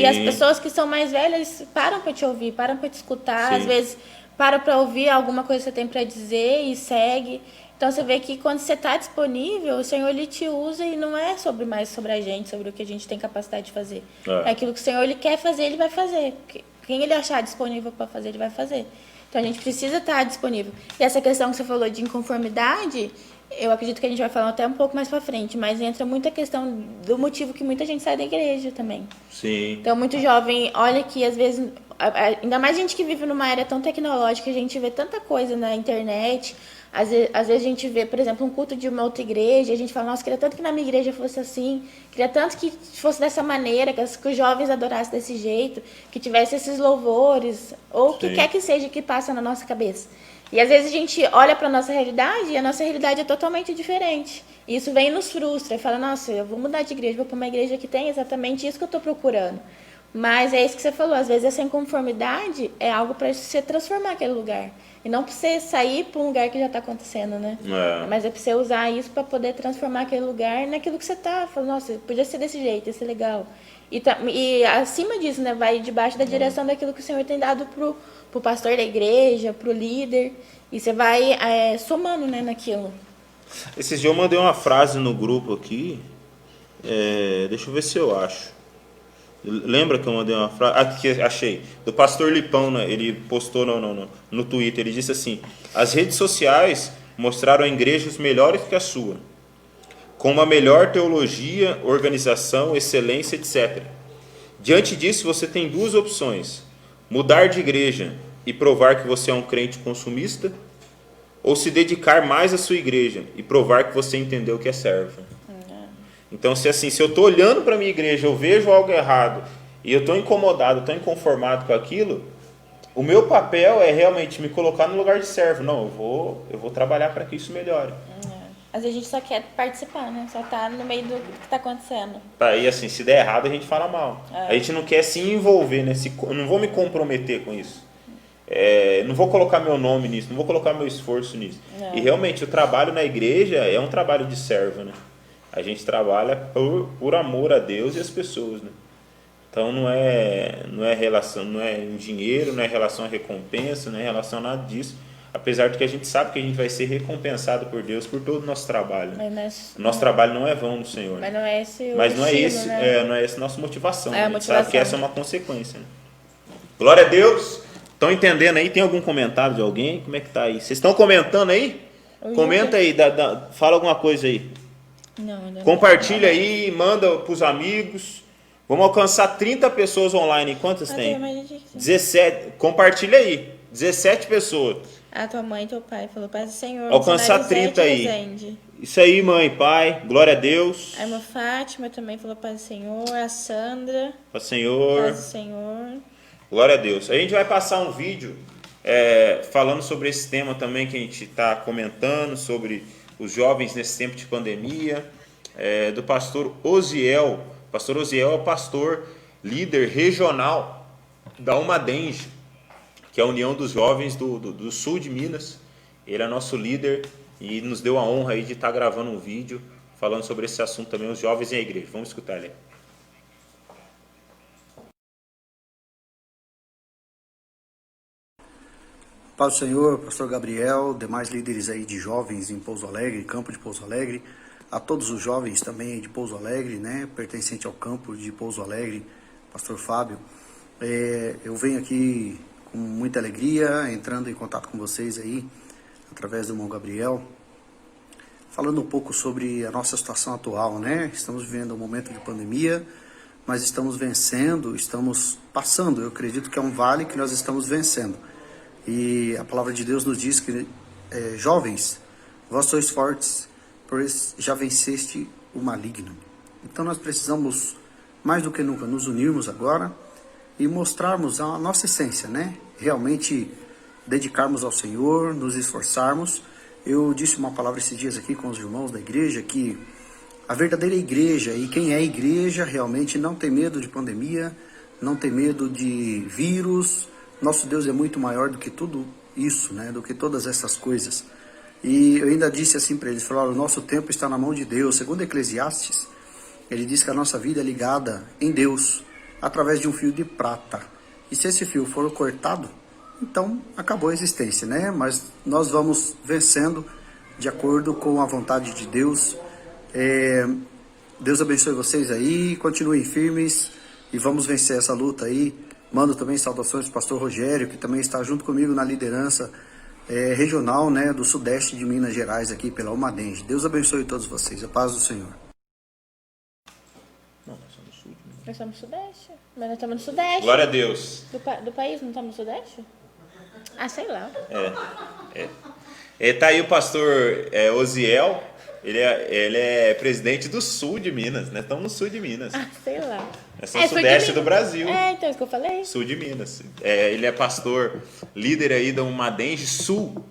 as pessoas que são mais velhas param para te ouvir, param para te escutar, às vezes param para ouvir alguma coisa que você tem para dizer e segue. Então você vê que quando você está disponível, o Senhor ele te usa e não é mais sobre a gente, sobre o que a gente tem capacidade de fazer. É aquilo que o Senhor ele quer fazer, ele vai fazer. Quem ele achar disponível para fazer, ele vai fazer. Então a gente precisa estar disponível. E essa questão que você falou de inconformidade, eu acredito que a gente vai falar até um pouco mais para frente, mas entra muita questão do motivo que muita gente sai da igreja também. Sim. Então, muito jovem, olha que às vezes, ainda mais gente que vive numa área tão tecnológica, a gente vê tanta coisa na internet, às vezes a gente vê, por exemplo, um culto de uma outra igreja, e a gente fala, nossa, queria tanto que na minha igreja fosse assim, queria tanto que fosse dessa maneira, que os jovens adorassem desse jeito, que tivesse esses louvores, ou o que quer que seja que passa na nossa cabeça. E às vezes a gente olha para a nossa realidade e a nossa realidade é totalmente diferente. E isso vem e nos frustra. E fala, nossa, eu vou mudar de igreja, vou para uma igreja que tem exatamente isso que eu estou procurando. Mas é isso que você falou, às vezes essa inconformidade é algo para você transformar aquele lugar. E não para você sair para um lugar que já está acontecendo, né? Mas é para você usar isso para poder transformar aquele lugar naquilo que você está. Fala, nossa, podia ser desse jeito, ia ser legal. E acima disso, né, vai debaixo da direção daquilo que o Senhor tem dado pro pastor da igreja, pro líder, e você vai somando, né, naquilo. Esses dias eu mandei uma frase no grupo aqui, deixa eu ver se eu acho. Lembra que eu mandei uma frase? Aqui, achei. Do pastor Lipão, né? Ele postou no Twitter, ele disse assim, as redes sociais mostraram igrejas melhores que a sua, com uma melhor teologia, organização, excelência, etc. Diante disso, você tem duas opções: mudar de igreja e provar que você é um crente consumista, ou se dedicar mais à sua igreja e provar que você entendeu o que é servo. Então, se eu estou olhando para a minha igreja, eu vejo algo errado, e eu estou incomodado, estou inconformado com aquilo, o meu papel é realmente me colocar no lugar de servo. Não, eu vou trabalhar para que isso melhore. Às vezes a gente só quer participar, né? Só tá no meio do que tá acontecendo. E assim, se der errado, a gente fala mal. A gente não quer se envolver, né? Eu não vou me comprometer com isso. Não vou colocar meu nome nisso, não vou colocar meu esforço nisso. Não. E realmente, o trabalho na igreja é um trabalho de servo, né? A gente trabalha por amor a Deus e as pessoas, né? Então não é relação, não é em dinheiro, não é relação a recompensa, não é relação a nada disso. Apesar de que a gente sabe que a gente vai ser recompensado por Deus por todo o nosso trabalho. O nosso trabalho não é vão no Senhor. Mas não é esse Mas não é estilo, esse, né? não é essa nossa motivação. É a A gente motivação. sabe que essa é uma consequência. Né? Glória a Deus. Estão entendendo aí? Tem algum comentário de alguém? Como é que tá aí? Vocês estão comentando aí? Comenta aí, fala alguma coisa aí. Não, ainda não. Compartilha aí, manda pros amigos. Vamos alcançar 30 pessoas online. Quantas tem? 17. Compartilha aí. 17 pessoas. A tua mãe e teu pai falou, Paz do Senhor. Alcançar 30 aí. Resende. Isso aí, mãe, pai. Glória a Deus. A irmã Fátima também falou Paz do Senhor. A Sandra. Paz do Senhor. Paz do Senhor. Glória a Deus. A gente vai passar um vídeo falando sobre esse tema também que a gente está comentando, sobre os jovens nesse tempo de pandemia, do pastor Osiel. O pastor Osiel é o pastor líder regional da Umadenge, que é a União dos Jovens do Sul de Minas. Ele é nosso líder e nos deu a honra aí de estar gravando um vídeo falando sobre esse assunto também, os jovens e a igreja. Vamos escutar ele. Paz do Senhor, pastor Gabriel, demais líderes aí de jovens em Pouso Alegre, campo de Pouso Alegre, a todos os jovens também de Pouso Alegre, né, pertencente ao campo de Pouso Alegre, pastor Fábio. Eu venho aqui com muita alegria, entrando em contato com vocês aí, através do irmão Gabriel, falando um pouco sobre a nossa situação atual, né? Estamos vivendo um momento de pandemia, mas estamos vencendo, estamos passando, eu acredito que é um vale que nós estamos vencendo. E a palavra de Deus nos diz que, jovens, vós sois fortes, pois já venceste o maligno. Então nós precisamos, mais do que nunca, nos unirmos agora e mostrarmos a nossa essência, né? Realmente dedicarmos ao Senhor, nos esforçarmos. Eu disse uma palavra esses dias aqui com os irmãos da igreja, que a verdadeira igreja, e quem é igreja realmente não tem medo de pandemia, não tem medo de vírus. Nosso Deus é muito maior do que tudo isso, né? Do que todas essas coisas. E eu ainda disse assim para eles, falaram, o nosso tempo está na mão de Deus. Segundo Eclesiastes, ele diz que a nossa vida é ligada em Deus, através de um fio de prata. E se esse fio for cortado, então acabou a existência, né? Mas nós vamos vencendo de acordo com a vontade de Deus. Deus abençoe vocês aí, continuem firmes e vamos vencer essa luta aí. Mando também saudações para o pastor Rogério, que também está junto comigo na liderança regional, né, do sudeste de Minas Gerais, aqui pela Umadenge. Deus abençoe todos vocês. A paz do Senhor. Não, nós somos sul. Nós estamos no sudeste. Mas nós estamos no sudeste. Glória a Deus. Do país, não estamos no sudeste? Ah, sei lá. Tá aí o pastor Osiel. Ele é presidente do sul de Minas, né? Estamos no sul de Minas. Ah, sei lá. Nós somos sudeste do Brasil. Então é isso que eu falei. Sul de Minas. Ele é pastor, líder aí da Umadenge Sul,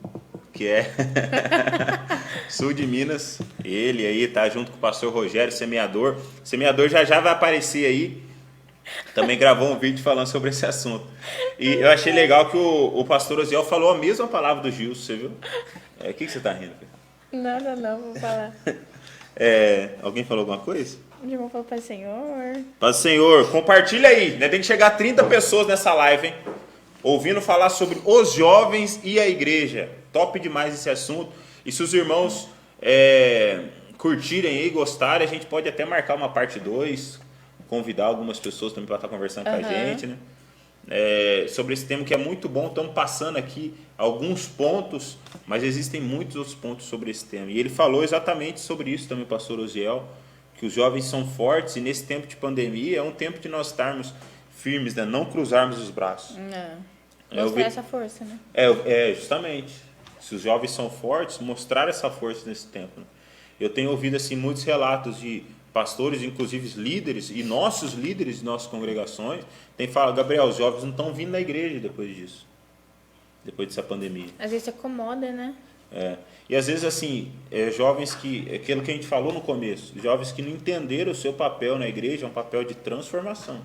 que é sul de Minas. Ele aí tá junto com o pastor Rogério, semeador. O semeador já vai aparecer aí. Também gravou um vídeo falando sobre esse assunto. E eu achei legal que o pastor Osiel falou a mesma palavra do Gilson, você viu? O que você tá rindo? Não, vou falar. Alguém falou alguma coisa? O irmão falou Pai Senhor. Pai Senhor, compartilha aí, né? Tem que chegar a 30 pessoas nessa live, hein? Ouvindo falar sobre os jovens e a igreja. Top demais esse assunto. E se os irmãos curtirem aí, gostarem, a gente pode até marcar uma parte 2, convidar algumas pessoas também para estar conversando com a gente, né? Sobre esse tema que é muito bom. Estamos passando aqui alguns pontos, mas existem muitos outros pontos sobre esse tema. E ele falou exatamente sobre isso também, o pastor Osiel, que os jovens são fortes e nesse tempo de pandemia é um tempo de nós estarmos firmes, né? Não cruzarmos os braços. Mostrar essa força, né? Justamente. Se os jovens são fortes, mostrar essa força nesse tempo. Né? Eu tenho ouvido assim, muitos relatos de pastores, inclusive líderes, e nossos líderes de nossas congregações, tem falado, Gabriel, os jovens não estão vindo na igreja depois disso. Depois dessa pandemia. Às vezes se acomoda, né? E às vezes, assim, jovens que, aquilo que a gente falou no começo, jovens que não entenderam o seu papel na igreja, é um papel de transformação.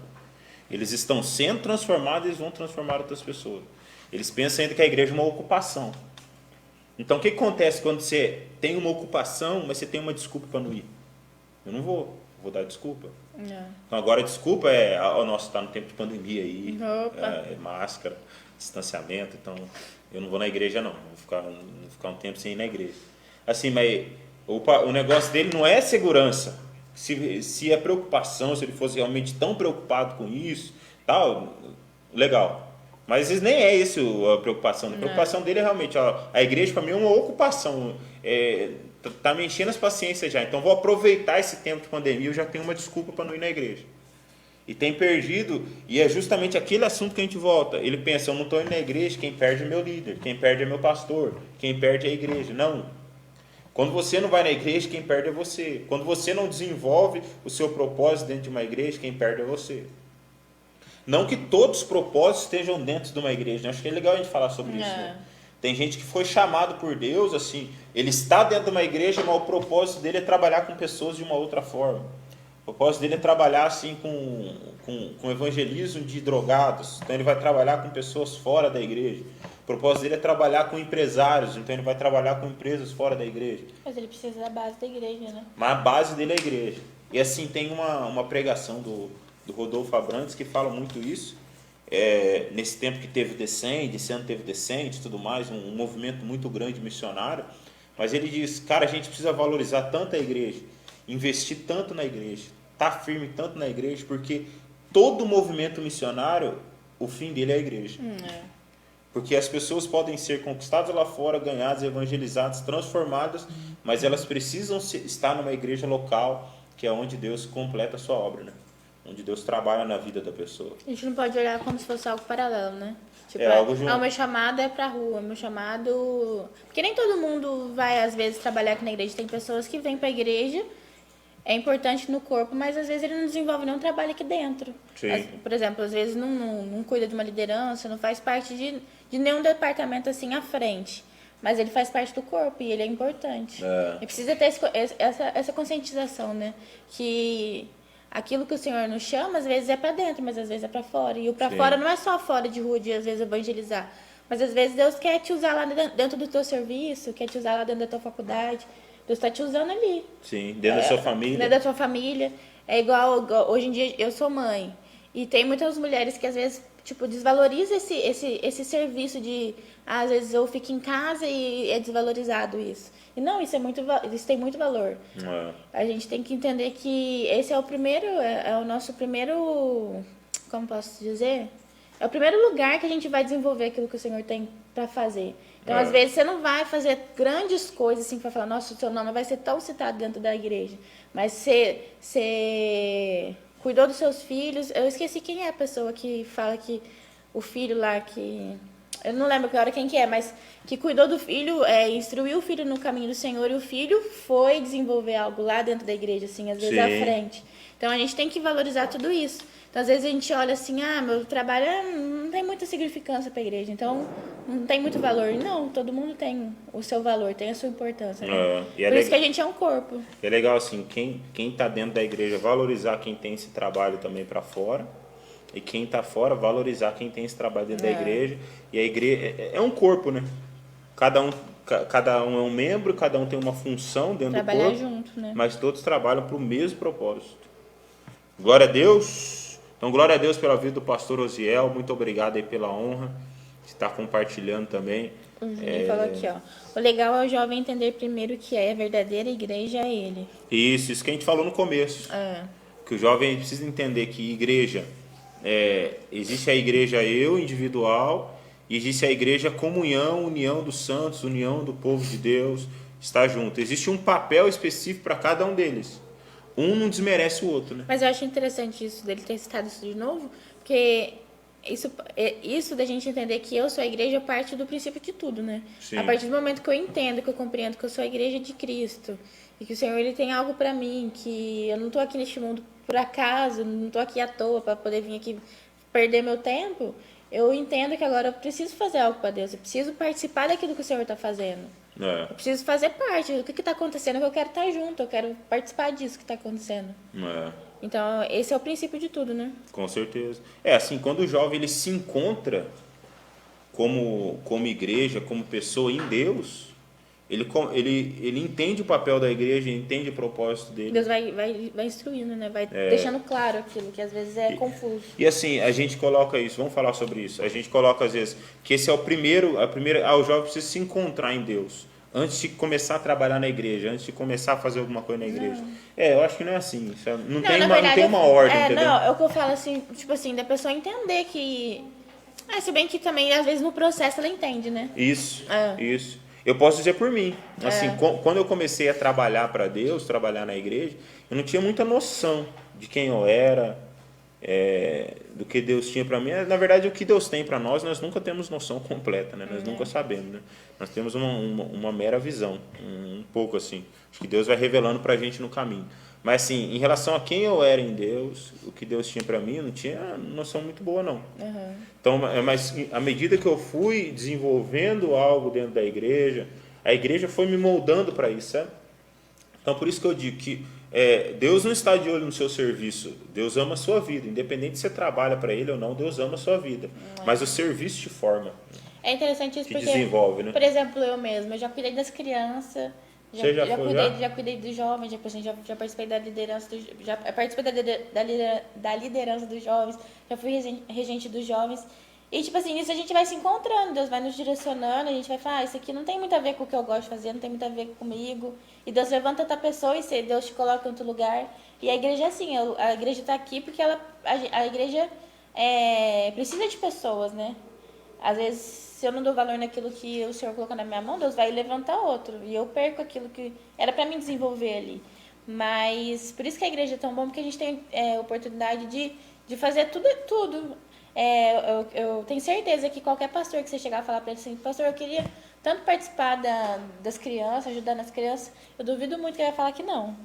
Eles estão sendo transformados e eles vão transformar outras pessoas. Eles pensam ainda que a igreja é uma ocupação. Então, o que acontece quando você tem uma ocupação, mas você tem uma desculpa para não ir? Eu não vou dar desculpa. Então, agora a desculpa nossa, está no tempo de pandemia aí, máscara, distanciamento, então eu não vou na igreja não, vou ficar um tempo sem ir na igreja. Assim, mas o negócio dele não é segurança. Se é preocupação, se ele fosse realmente tão preocupado com isso, tal, legal. Mas às vezes nem é isso a preocupação. A preocupação dele é realmente, a igreja para mim é uma ocupação. Tá me enchendo as paciências já. Então vou aproveitar esse tempo de pandemia, eu já tenho uma desculpa para não ir na igreja. E tem perdido, e é justamente aquele assunto que a gente volta. Ele pensa, eu não estou indo na igreja, quem perde é meu líder, quem perde é meu pastor, quem perde é a igreja. Não. Quando você não vai na igreja, quem perde é você. Quando você não desenvolve o seu propósito dentro de uma igreja, quem perde é você. Não que todos os propósitos estejam dentro de uma igreja, né? Acho que é legal a gente falar sobre isso, né? Tem gente que foi chamado por Deus, assim, ele está dentro de uma igreja, mas o propósito dele é trabalhar com pessoas de uma outra forma. O propósito dele é trabalhar assim com evangelismo de drogados, então ele vai trabalhar com pessoas fora da igreja. O propósito dele é trabalhar com empresários, então ele vai trabalhar com empresas fora da igreja. Mas ele precisa da base da igreja, né? Mas a base dele é a igreja. E assim, tem uma pregação do Rodolfo Abrantes que fala muito isso. Nesse tempo que teve Descende, esse ano teve Descende e tudo mais, um movimento muito grande missionário. Mas ele diz, cara, a gente precisa valorizar tanto a igreja, investir tanto na igreja, estar firme tanto na igreja, porque todo movimento missionário, o fim dele é a igreja. Porque as pessoas podem ser conquistadas lá fora, ganhadas, evangelizadas, transformadas, mas elas precisam estar numa igreja local, que é onde Deus completa a sua obra, né? Onde Deus trabalha na vida da pessoa. A gente não pode olhar como se fosse algo paralelo, né? Tipo, o meu chamado é pra rua, o meu chamado... Porque nem todo mundo vai, às vezes, trabalhar aqui na igreja. Tem pessoas que vêm pra igreja, é importante no corpo, mas às vezes ele não desenvolve nenhum trabalho aqui dentro. Por exemplo, às vezes não cuida de uma liderança, não faz parte de nenhum departamento assim à frente. Mas ele faz parte do corpo e ele é importante. E precisa ter essa conscientização, né? Que... Aquilo que o Senhor nos chama, às vezes é para dentro, mas às vezes é para fora. E o para fora não é só fora de rua, de às vezes evangelizar. Mas às vezes Deus quer te usar lá dentro do teu serviço, quer te usar lá dentro da tua faculdade. Deus está te usando ali. Sim, dentro da sua família. Dentro da tua família. É igual, hoje em dia, eu sou mãe. E tem muitas mulheres que às vezes, tipo, desvalorizam esse serviço de... Às vezes eu fico em casa e é desvalorizado isso. E não, isso tem muito valor. A gente tem que entender que esse é o nosso primeiro, como posso dizer? É o primeiro lugar que a gente vai desenvolver aquilo que o Senhor tem para fazer. Então, às vezes, você não vai fazer grandes coisas assim para falar, nossa, o seu nome vai ser tão citado dentro da igreja. Mas você cuidou dos seus filhos. Eu esqueci quem é a pessoa que fala que o filho lá que... Eu não lembro agora quem que é, mas que cuidou do filho, instruiu o filho no caminho do Senhor e o filho foi desenvolver algo lá dentro da igreja, assim, às vezes à frente. Então, a gente tem que valorizar tudo isso. Então, às vezes a gente olha assim, meu trabalho não tem muita significância para a igreja, então não tem muito valor. Não, todo mundo tem o seu valor, tem a sua importância. Né? Por isso que a gente é um corpo. É legal, assim, quem está dentro da igreja valorizar quem tem esse trabalho também para fora. E quem está fora, valorizar quem tem esse trabalho dentro da igreja. E a igreja é um corpo, né? Cada um é um membro, cada um tem uma função dentro do corpo. Trabalhar junto, né? Mas todos trabalham para o mesmo propósito. Glória a Deus. Então, glória a Deus pela vida do pastor Osiel. Muito obrigado aí pela honra de estar compartilhando também. Ele falou aqui, ó. O legal é o jovem entender primeiro que a verdadeira igreja é ele. Isso que a gente falou no começo. Que o jovem precisa entender que igreja... existe a igreja individual, e existe a igreja comunhão, união dos santos, união do povo de Deus, está junto. Existe um papel específico para cada um deles. Um não desmerece o outro, né? Mas eu acho interessante isso dele ter citado isso de novo, porque isso da gente entender que eu sou a igreja parte do princípio de tudo, né? Sim. A partir do momento que eu entendo, que eu compreendo que eu sou a igreja de Cristo, e que o Senhor ele tem algo para mim, que eu não estou aqui neste mundo por acaso, não estou aqui à toa para poder vir aqui perder meu tempo, eu entendo que agora eu preciso fazer algo para Deus, eu preciso participar daquilo que o Senhor está fazendo. É, Eu preciso fazer parte. O que está acontecendo? Eu quero estar junto, eu quero participar disso que está acontecendo. é, Então, esse é o princípio de tudo, né? com certeza. É assim, quando o jovem ele se encontra como igreja, como pessoa em Deus, ele entende o papel da igreja, entende o propósito dele. Deus vai instruindo, né? Vai deixando claro aquilo que às vezes é confuso. E assim, a gente coloca isso, vamos falar sobre isso. A gente coloca às vezes que esse é o jovem precisa se encontrar em Deus antes de começar a trabalhar na igreja, antes de começar a fazer alguma coisa na igreja. Eu acho que não é assim. Não tem na uma, verdade, não tem uma ordem, entendeu? Não, é o que eu falo assim, tipo assim, da pessoa entender que... se bem que também, às vezes, no processo ela entende, né? Isso. Eu posso dizer por mim. Assim, quando eu comecei a trabalhar para Deus, trabalhar na igreja, eu não tinha muita noção de quem eu era, do que Deus tinha para mim. Na verdade, o que Deus tem para nós nunca temos noção completa, né? Nós nunca sabemos, né? Nós temos uma mera visão, um pouco assim. Acho que Deus vai revelando para a gente no caminho. Mas assim, em relação a quem eu era em Deus, o que Deus tinha para mim, eu não tinha noção muito boa, não. Então, mas à medida que eu fui desenvolvendo algo dentro da igreja, a igreja foi me moldando para isso, sabe? Então, por isso que eu digo que Deus não está de olho no seu serviço, Deus ama a sua vida, independente se você trabalha para Ele ou não, Deus ama a sua vida. Mas o serviço te forma, É interessante isso te porque, desenvolve, né? por exemplo, eu mesma, eu já cuidei das crianças, Você já foi, já cuidei dos jovens, já participei da liderança, já participei da liderança dos jovens, já fui regente dos jovens. E, tipo assim, nisso a gente vai se encontrando, Deus vai nos direcionando, a gente vai falar, isso aqui não tem muito a ver com o que eu gosto de fazer, não tem muito a ver comigo. E Deus levanta outra pessoa e Deus te coloca em outro lugar. E a igreja é assim, a igreja está aqui porque a igreja precisa de pessoas, né? Às vezes, se eu não dou valor naquilo que o Senhor colocou na minha mão, Deus vai levantar outro. E eu perco aquilo que era para mim desenvolver ali. Mas, por isso que a igreja é tão bom, porque a gente tem oportunidade de fazer tudo. Eu tenho certeza que qualquer pastor que você chegar a falar para ele assim, pastor, eu queria tanto participar das crianças, ajudar nas crianças, eu duvido muito que ele vai falar que não.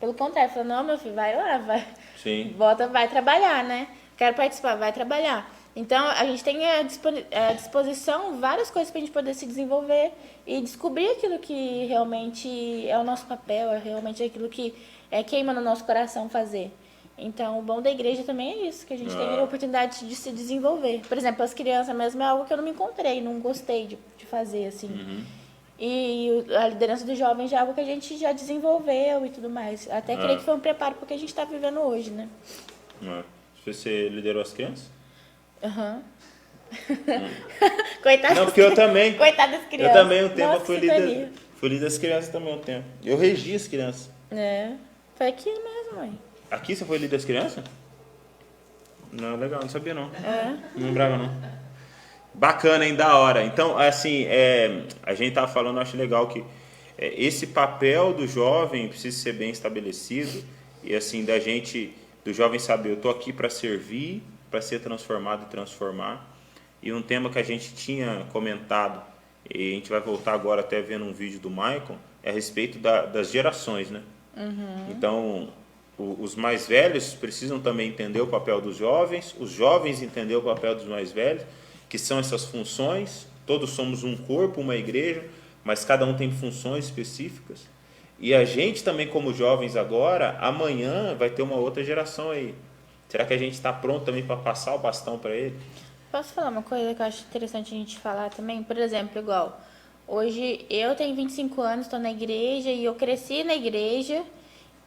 Pelo contrário, fala, não, meu filho, vai lá, vai. Sim. Volta, vai trabalhar, né? Quero participar, vai trabalhar. Então, a gente tem à disposição várias coisas para a gente poder se desenvolver e descobrir aquilo que realmente é o nosso papel, é realmente aquilo que queima no nosso coração fazer. Então, o bom da igreja também é isso, que a gente tem a oportunidade de se desenvolver. Por exemplo, as crianças mesmo é algo que eu não me encontrei, não gostei de fazer, assim. E a liderança dos jovens já é algo que a gente já desenvolveu e tudo mais. Até creio que foi um preparo para o que a gente está vivendo hoje, né? Você liderou as crianças? Coitado Não, porque eu também. Coitado das crianças. Eu também um tempo Nossa, fui líder das crianças também um tempo. Eu regi as crianças. Foi aqui mesmo, mãe. Aqui você foi líder das crianças? Não, legal, não sabia não. Não lembrava não. Bacana, hein? Da hora. Então, assim, a gente tava falando, eu acho legal que esse papel do jovem precisa ser bem estabelecido e assim, do jovem saber, eu tô aqui para servir, para ser transformado e transformar. E um tema que a gente tinha comentado, e a gente vai voltar agora até vendo um vídeo do Michael, é a respeito das gerações, né? Então, os mais velhos precisam também entender o papel dos jovens, os jovens entender o papel dos mais velhos, que são essas funções. Todos somos um corpo, uma igreja, mas cada um tem funções específicas. E a gente também, como jovens agora, amanhã vai ter uma outra geração aí. Será que a gente está pronto também para passar o bastão para ele? Posso falar uma coisa que eu acho interessante a gente falar também? Por exemplo, igual, hoje eu tenho 25 anos, estou na igreja e eu cresci na igreja.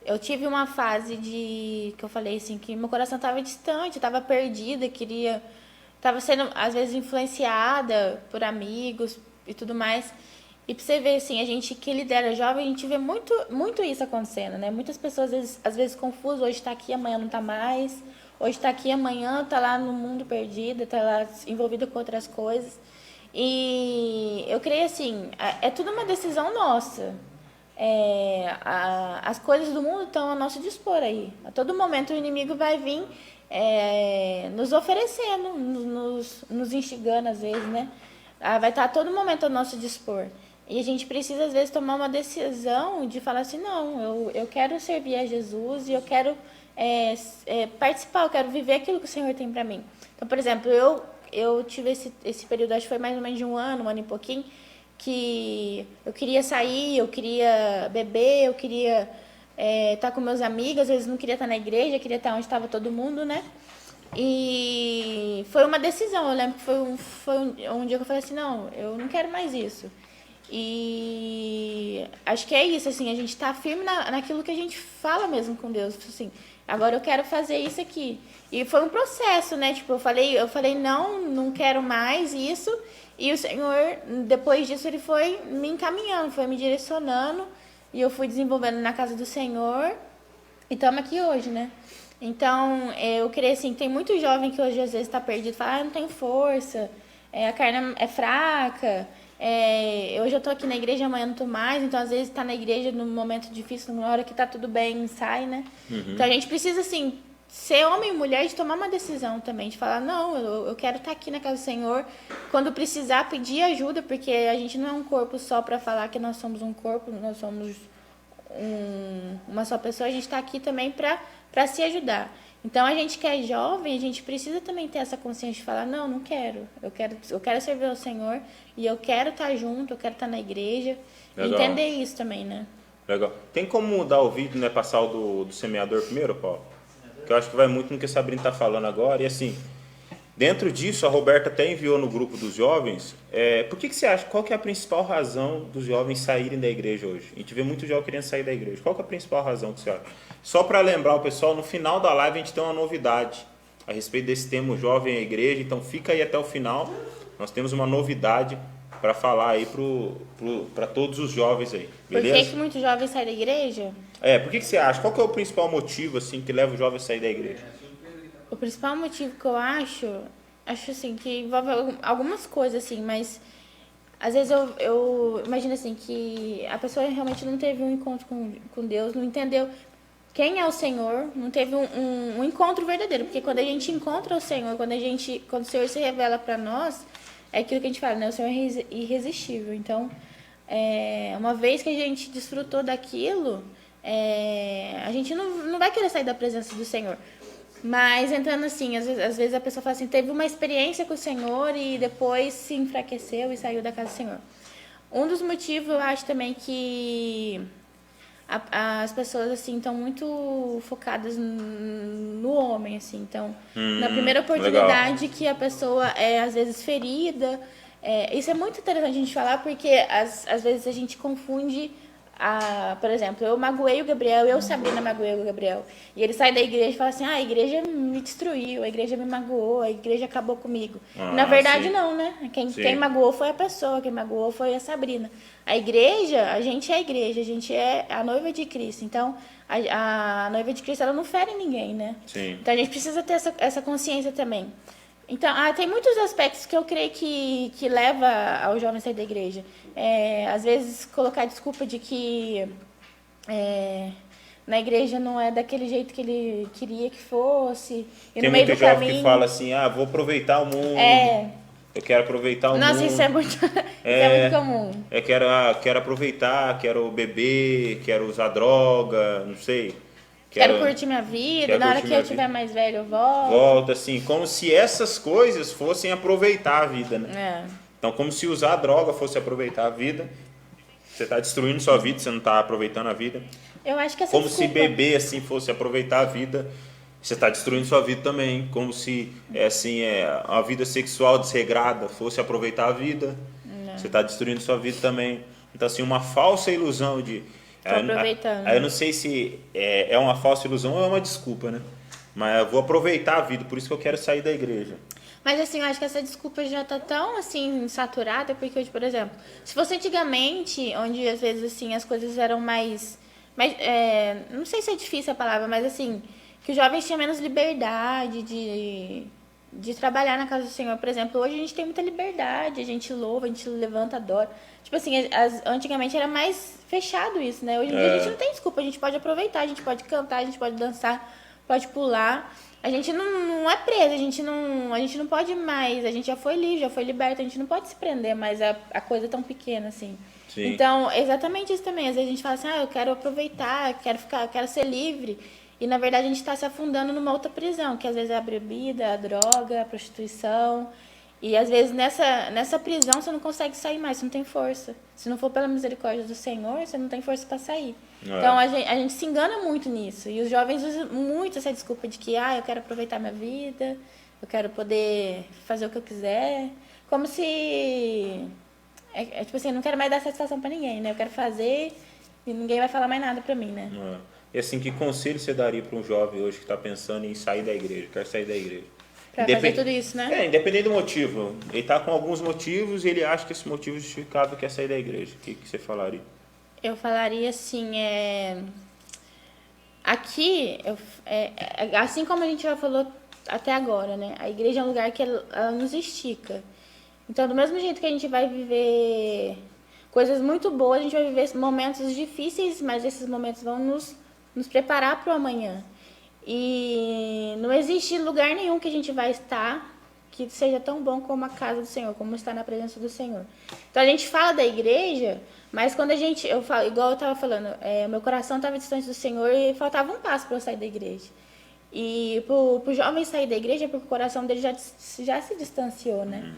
Eu tive uma fase que eu falei assim, que meu coração estava distante, estava perdida, estava sendo às vezes influenciada por amigos e tudo mais. E pra você ver, assim, a gente que lidera jovem, a gente vê muito, muito isso acontecendo, né? Muitas pessoas às vezes confusas, hoje está aqui, amanhã não está mais. Hoje está aqui, amanhã está lá no mundo perdida, está lá envolvida com outras coisas. E eu creio assim, é tudo uma decisão nossa. As coisas do mundo estão ao nosso dispor aí. A todo momento o inimigo vai vir nos oferecendo, nos instigando às vezes, né? Vai estar a todo momento ao nosso dispor. E a gente precisa às vezes tomar uma decisão de falar assim, não, eu quero servir a Jesus e eu quero participar, eu quero viver aquilo que o Senhor tem para mim. Então, por exemplo, eu tive esse período, acho que foi mais ou menos de um ano e pouquinho, que eu queria sair, eu queria beber, eu queria estar com meus amigos, às vezes não queria estar na igreja, queria estar onde estava todo mundo, né? E foi uma decisão, eu lembro que foi um dia que eu falei assim, não, eu não quero mais isso. E acho que é isso, assim, a gente tá firme naquilo que a gente fala mesmo com Deus, assim, agora eu quero fazer isso aqui. E foi um processo, né? Tipo, eu falei, não quero mais isso. E o Senhor, depois disso, ele foi me encaminhando, foi me direcionando. E eu fui desenvolvendo na casa do Senhor. E estamos aqui hoje, né? Então, eu creio assim, tem muito jovem que hoje às vezes está perdido, fala, não tenho força, a carne é fraca, hoje eu tô aqui na igreja, amanhã não tô mais, então às vezes tá na igreja num momento difícil, numa hora que tá tudo bem, sai, né? Então a gente precisa, assim, ser homem e mulher de tomar uma decisão também, de falar, não, eu quero estar aqui na casa do Senhor, quando precisar pedir ajuda, porque a gente não é um corpo só para falar que nós somos um corpo, nós somos uma só pessoa, a gente está aqui também para se ajudar. Então a gente que é jovem, a gente precisa também ter essa consciência de falar, não quero, eu quero servir ao Senhor e eu quero estar junto, eu quero estar na igreja. Legal. Entender isso também, né? Legal. Tem como dar o vídeo, né, passar o do semeador primeiro, Paulo? Que eu acho que vai muito no que a Sabrina está falando agora. E assim, dentro disso, a Roberta até enviou no grupo dos jovens. Por que você acha, qual que é a principal razão dos jovens saírem da igreja hoje? A gente vê muito jovem querendo sair da igreja. Qual que é a principal razão que você acha? Só para lembrar o pessoal, no final da live a gente tem uma novidade a respeito desse tema, o jovem e a igreja. Então fica aí até o final. Nós temos uma novidade para falar aí para todos os jovens aí. Beleza? Por que muitos jovens saem da igreja? Por que você acha? Qual que é o principal motivo assim que leva o jovem a sair da igreja? O principal motivo que eu acho assim, que envolve algumas coisas, assim, mas às vezes eu imagino assim, que a pessoa realmente não teve um encontro com Deus, não entendeu quem é o Senhor, não teve um encontro verdadeiro, porque quando a gente encontra o Senhor, quando o Senhor se revela para nós, é aquilo que a gente fala, né? O Senhor é irresistível. Então, uma vez que a gente desfrutou daquilo, a gente não vai querer sair da presença do Senhor. Mas entrando assim, às vezes a pessoa fala assim, teve uma experiência com o Senhor e depois se enfraqueceu e saiu da casa do Senhor. Um dos motivos, eu acho também que as pessoas assim estão muito focadas no homem, assim. Então, na primeira oportunidade legal. Que a pessoa é às vezes ferida, isso é muito interessante a gente falar, porque às vezes a gente confunde. Por exemplo, eu magoei o Gabriel, Sabrina magoei o Gabriel. E ele sai da igreja e fala assim, a igreja me destruiu, a igreja me magoou, a igreja acabou comigo. Na verdade, sim. Não, né? Quem magoou foi a pessoa, quem magoou foi a Sabrina. A igreja, a gente é a noiva de Cristo. Então, a noiva de Cristo, ela não fere ninguém, né? Sim. Então, a gente precisa ter essa consciência também. Então, tem muitos aspectos que eu creio que leva ao jovem a sair da igreja. Às vezes, colocar desculpa de que na igreja não é daquele jeito que ele queria que fosse. E tem no meio muito do jovem caminho, que fala assim, vou aproveitar o mundo. Eu quero aproveitar o mundo. Nossa, isso é muito comum. Eu quero aproveitar, quero beber, quero usar droga, não sei. Quero curtir minha vida, na hora que eu tiver mais velho eu volto. Volta, assim, como se essas coisas fossem aproveitar a vida, né? Então, como se usar a droga fosse aproveitar a vida. Você está destruindo sua vida, você não está aproveitando a vida. Eu acho que essa como desculpa... se beber, assim, fosse aproveitar a vida. Você está destruindo sua vida também. Como se, a vida sexual desregrada fosse aproveitar a vida. Você está destruindo sua vida também. Então, assim, uma falsa ilusão de... aproveitando. Aí eu não sei se é uma falsa ilusão ou é uma desculpa, né? Mas eu vou aproveitar a vida, por isso que eu quero sair da igreja. Mas assim, eu acho que essa desculpa já tá tão assim saturada, porque hoje, por exemplo, se fosse antigamente, onde às vezes assim as coisas eram mais não sei se é difícil a palavra, mas assim, que os jovens tinham menos liberdade de trabalhar na casa do Senhor, por exemplo. Hoje a gente tem muita liberdade, a gente louva, a gente levanta, adora. Tipo assim, antigamente era mais fechado isso, né? Hoje em dia a gente não tem desculpa, a gente pode aproveitar, a gente pode cantar, a gente pode dançar, pode pular. A gente não é preso, a gente não pode mais, a gente já foi livre, já foi liberto, a gente não pode se prender mais a coisa tão pequena assim. Sim. Então, exatamente isso também. Às vezes a gente fala assim, eu quero aproveitar, quero ser livre. E, na verdade, a gente está se afundando numa outra prisão, que às vezes é a bebida, a droga, a prostituição. E às vezes nessa prisão você não consegue sair mais, você não tem força. Se não for pela misericórdia do Senhor, você não tem força para sair. Então a gente se engana muito nisso. E os jovens usam muito essa desculpa de que eu quero aproveitar minha vida, eu quero poder fazer o que eu quiser. Como se... tipo assim, eu não quero mais dar satisfação para ninguém, né? Eu quero fazer e ninguém vai falar mais nada para mim, né? E assim, que conselho você daria para um jovem hoje que está pensando em sair da igreja, quer sair da igreja? Pra fazer tudo isso, né? Independente do motivo. Ele está com alguns motivos e ele acha que esse motivo justificado quer sair da igreja. O que você falaria? Eu falaria assim, aqui, assim como a gente já falou até agora, né? A igreja é um lugar que ela nos estica. Então, do mesmo jeito que a gente vai viver coisas muito boas, a gente vai viver momentos difíceis, mas esses momentos vão nos preparar para o amanhã. E não existe lugar nenhum que a gente vai estar que seja tão bom como a casa do Senhor, como estar na presença do Senhor. Então a gente fala da igreja, mas quando eu falo, igual eu estava falando, meu coração estava distante do Senhor e faltava um passo para eu sair da igreja. E pro jovem sair da igreja é porque o coração dele já se distanciou, né?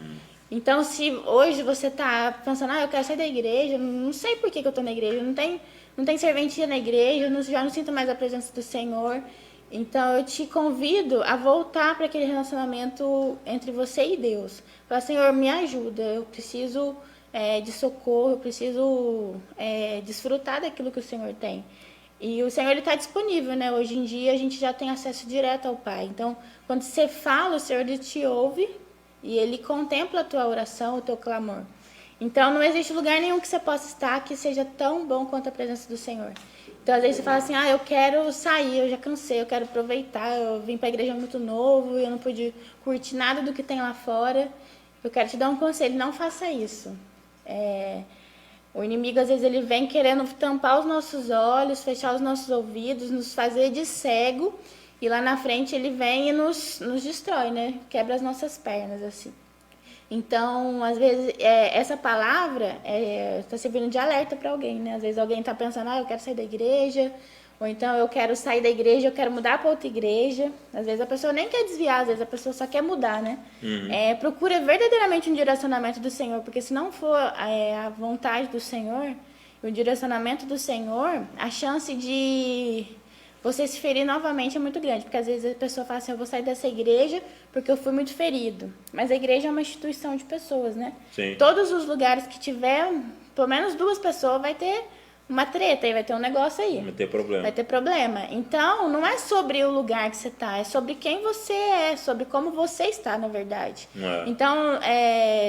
Então, se hoje você tá pensando, eu quero sair da igreja, não sei por que eu tô na igreja, não tem serventia na igreja, já não sinto mais a presença do Senhor. Então, eu te convido a voltar para aquele relacionamento entre você e Deus. Falar, Senhor, me ajuda, eu preciso de socorro, eu preciso desfrutar daquilo que o Senhor tem. E o Senhor está disponível, né? Hoje em dia, a gente já tem acesso direto ao Pai. Então, quando você fala, o Senhor ele te ouve e Ele contempla a tua oração, o teu clamor. Então, não existe lugar nenhum que você possa estar que seja tão bom quanto a presença do Senhor. Então, às vezes você fala assim, eu quero sair, eu já cansei, eu quero aproveitar, eu vim para a igreja muito novo, eu não pude curtir nada do que tem lá fora. Eu quero te dar um conselho, não faça isso. O inimigo, às vezes, ele vem querendo tampar os nossos olhos, fechar os nossos ouvidos, nos fazer de cego, e lá na frente ele vem e nos destrói, né? Quebra as nossas pernas, assim. Então, às vezes, essa palavra está servindo de alerta para alguém, né? Às vezes alguém está pensando, eu quero sair da igreja, ou então eu quero sair da igreja, eu quero mudar para outra igreja. Às vezes a pessoa nem quer desviar, às vezes a pessoa só quer mudar, né? Procura verdadeiramente um direcionamento do Senhor, porque se não for a vontade do Senhor, o direcionamento do Senhor, a chance de você se ferir novamente é muito grande, porque às vezes a pessoa fala assim, eu vou sair dessa igreja porque eu fui muito ferido. Mas a igreja é uma instituição de pessoas, né? Sim. Todos os lugares que tiver, pelo menos 2 pessoas, vai ter uma treta e vai ter um negócio aí. Vai ter problema. Então, não é sobre o lugar que você está, é sobre quem você é, sobre como você está, na verdade. Então,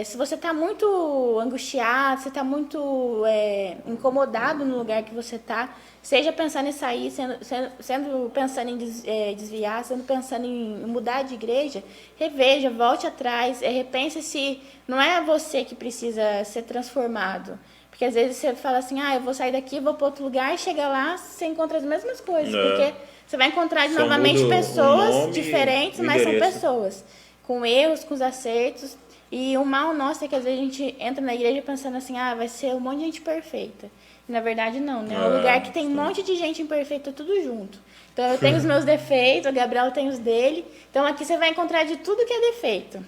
se você está muito angustiado, você está muito incomodado no lugar que você está, seja pensando em sair, sendo pensando em desviar, sendo pensando em mudar de igreja, reveja, volte atrás, repense se não é você que precisa ser transformado. Porque às vezes você fala assim, eu vou sair daqui, vou para outro lugar, e chega lá, você encontra as mesmas coisas. Porque você vai encontrar novamente pessoas diferentes, mas são pessoas. Com erros, com os acertos. E o mal nosso é que às vezes a gente entra na igreja pensando assim, vai ser um monte de gente perfeita. E na verdade não, né? É um lugar que tem um monte de gente imperfeita tudo junto. Então eu tenho os meus defeitos, o Gabriel tem os dele. Então aqui você vai encontrar de tudo que é defeito.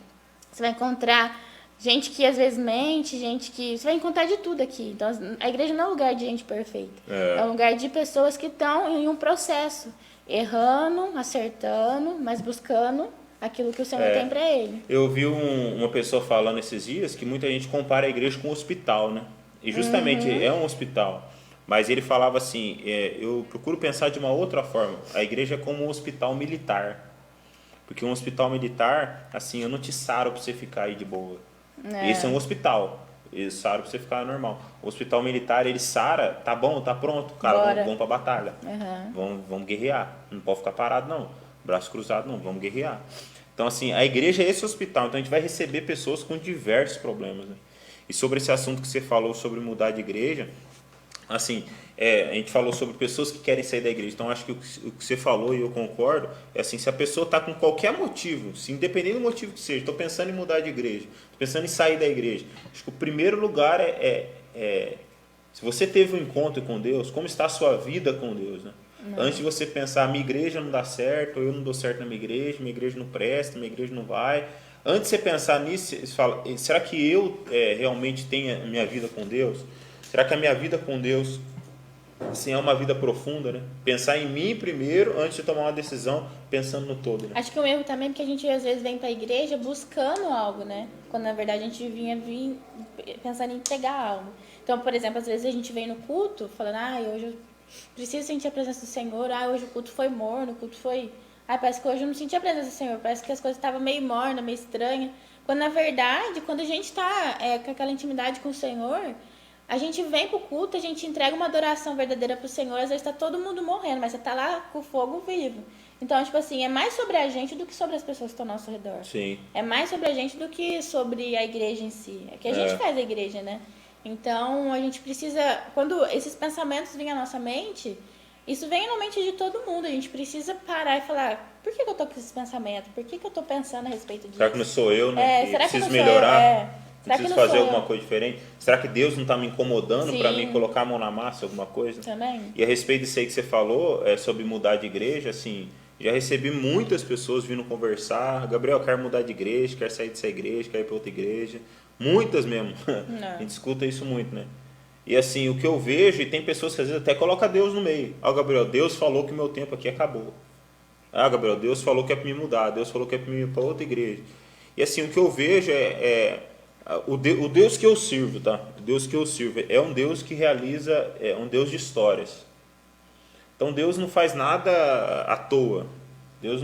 Você vai encontrar gente que às vezes mente, gente que... Você vai encontrar de tudo aqui. Então, a igreja não é um lugar de gente perfeita. É um lugar de pessoas que estão em um processo. Errando, acertando, mas buscando aquilo que o Senhor tem para ele. Eu vi uma pessoa falando esses dias que muita gente compara a igreja com um hospital, né? E justamente é um hospital. Mas ele falava assim, eu procuro pensar de uma outra forma. A igreja é como um hospital militar. Porque um hospital militar, assim, eu não te saro para você ficar aí de boa. Esse é um hospital. Ele sara pra você ficar normal. O hospital militar, ele sara, tá bom, tá pronto. Cara, vamos pra batalha. Vamos guerrear. Não pode ficar parado, não. Braço cruzado, não. Vamos guerrear. Então, assim, a igreja é esse hospital. Então, a gente vai receber pessoas com diversos problemas. Né? E sobre esse assunto que você falou sobre mudar de igreja, assim, a gente falou sobre pessoas que querem sair da igreja. Então, acho que o que você falou, e eu concordo, é assim, se a pessoa está com qualquer motivo, se independente do motivo que seja, estou pensando em mudar de igreja, estou pensando em sair da igreja, acho que o primeiro lugar se você teve um encontro com Deus, como está a sua vida com Deus, né? Antes de você pensar, minha igreja não dá certo, eu não dou certo na minha igreja não presta, minha igreja não vai. Antes de você pensar nisso, você fala, será que eu realmente tenho a minha vida com Deus? Será que a minha vida com Deus assim, é uma vida profunda, né? Pensar em mim primeiro, antes de tomar uma decisão, pensando no todo. Né? Acho que um erro também é porque a gente às vezes vem pra igreja buscando algo, né? Quando na verdade a gente vinha pensando em entregar algo. Então, por exemplo, às vezes a gente vem no culto falando, hoje eu preciso sentir a presença do Senhor, hoje o culto foi morno, o culto foi... parece que hoje eu não senti a presença do Senhor, parece que as coisas estavam meio mornas, meio estranhas. Quando na verdade, quando a gente tá com aquela intimidade com o Senhor, a gente vem pro culto, a gente entrega uma adoração verdadeira pro Senhor, às vezes tá todo mundo morrendo, mas você tá lá com o fogo vivo. Então, tipo assim, é mais sobre a gente do que sobre as pessoas que estão ao nosso redor. Sim. É mais sobre a gente do que sobre a igreja em si. É que a gente faz a igreja, né? Então, a gente precisa... Quando esses pensamentos vêm à nossa mente, isso vem na mente de todo mundo. A gente precisa parar e falar, por que eu tô com esses pensamentos? Por que eu tô pensando a respeito disso? Será que não sou eu, né? Será que preciso não sou melhorar? eu? Preciso fazer alguma coisa diferente? Será que Deus não está me incomodando para mim colocar a mão na massa, alguma coisa? Também. E a respeito disso aí que você falou, sobre mudar de igreja, assim, já recebi muitas pessoas vindo conversar, Gabriel, quero mudar de igreja, quero sair dessa igreja, quero ir para outra igreja. Muitas mesmo. A gente escuta isso muito, né? E assim, o que eu vejo, e tem pessoas que às vezes até colocam Deus no meio. Gabriel, Deus falou que o meu tempo aqui acabou. Gabriel, Deus falou que é para me mudar, Deus falou que é para me ir para outra igreja. E assim, o que eu vejo o Deus que eu sirvo, tá? O Deus que eu sirvo é um Deus que realiza, é um Deus de histórias. Então Deus não faz nada à toa. Deus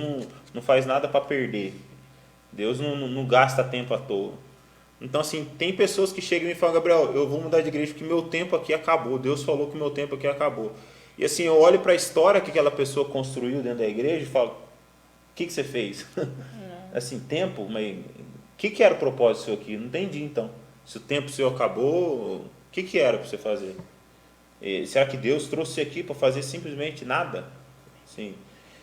não faz nada para perder. Deus não gasta tempo à toa. Então assim, tem pessoas que chegam e me falam, Gabriel, eu vou mudar de igreja porque meu tempo aqui acabou. Deus falou que meu tempo aqui acabou. E assim, eu olho para a história que aquela pessoa construiu dentro da igreja e falo, o que você fez? Assim, tempo, mas... O que era o propósito seu aqui? Não entendi, então. Se o tempo seu acabou, o que era para você fazer? Será que Deus trouxe você aqui para fazer simplesmente nada? Sim.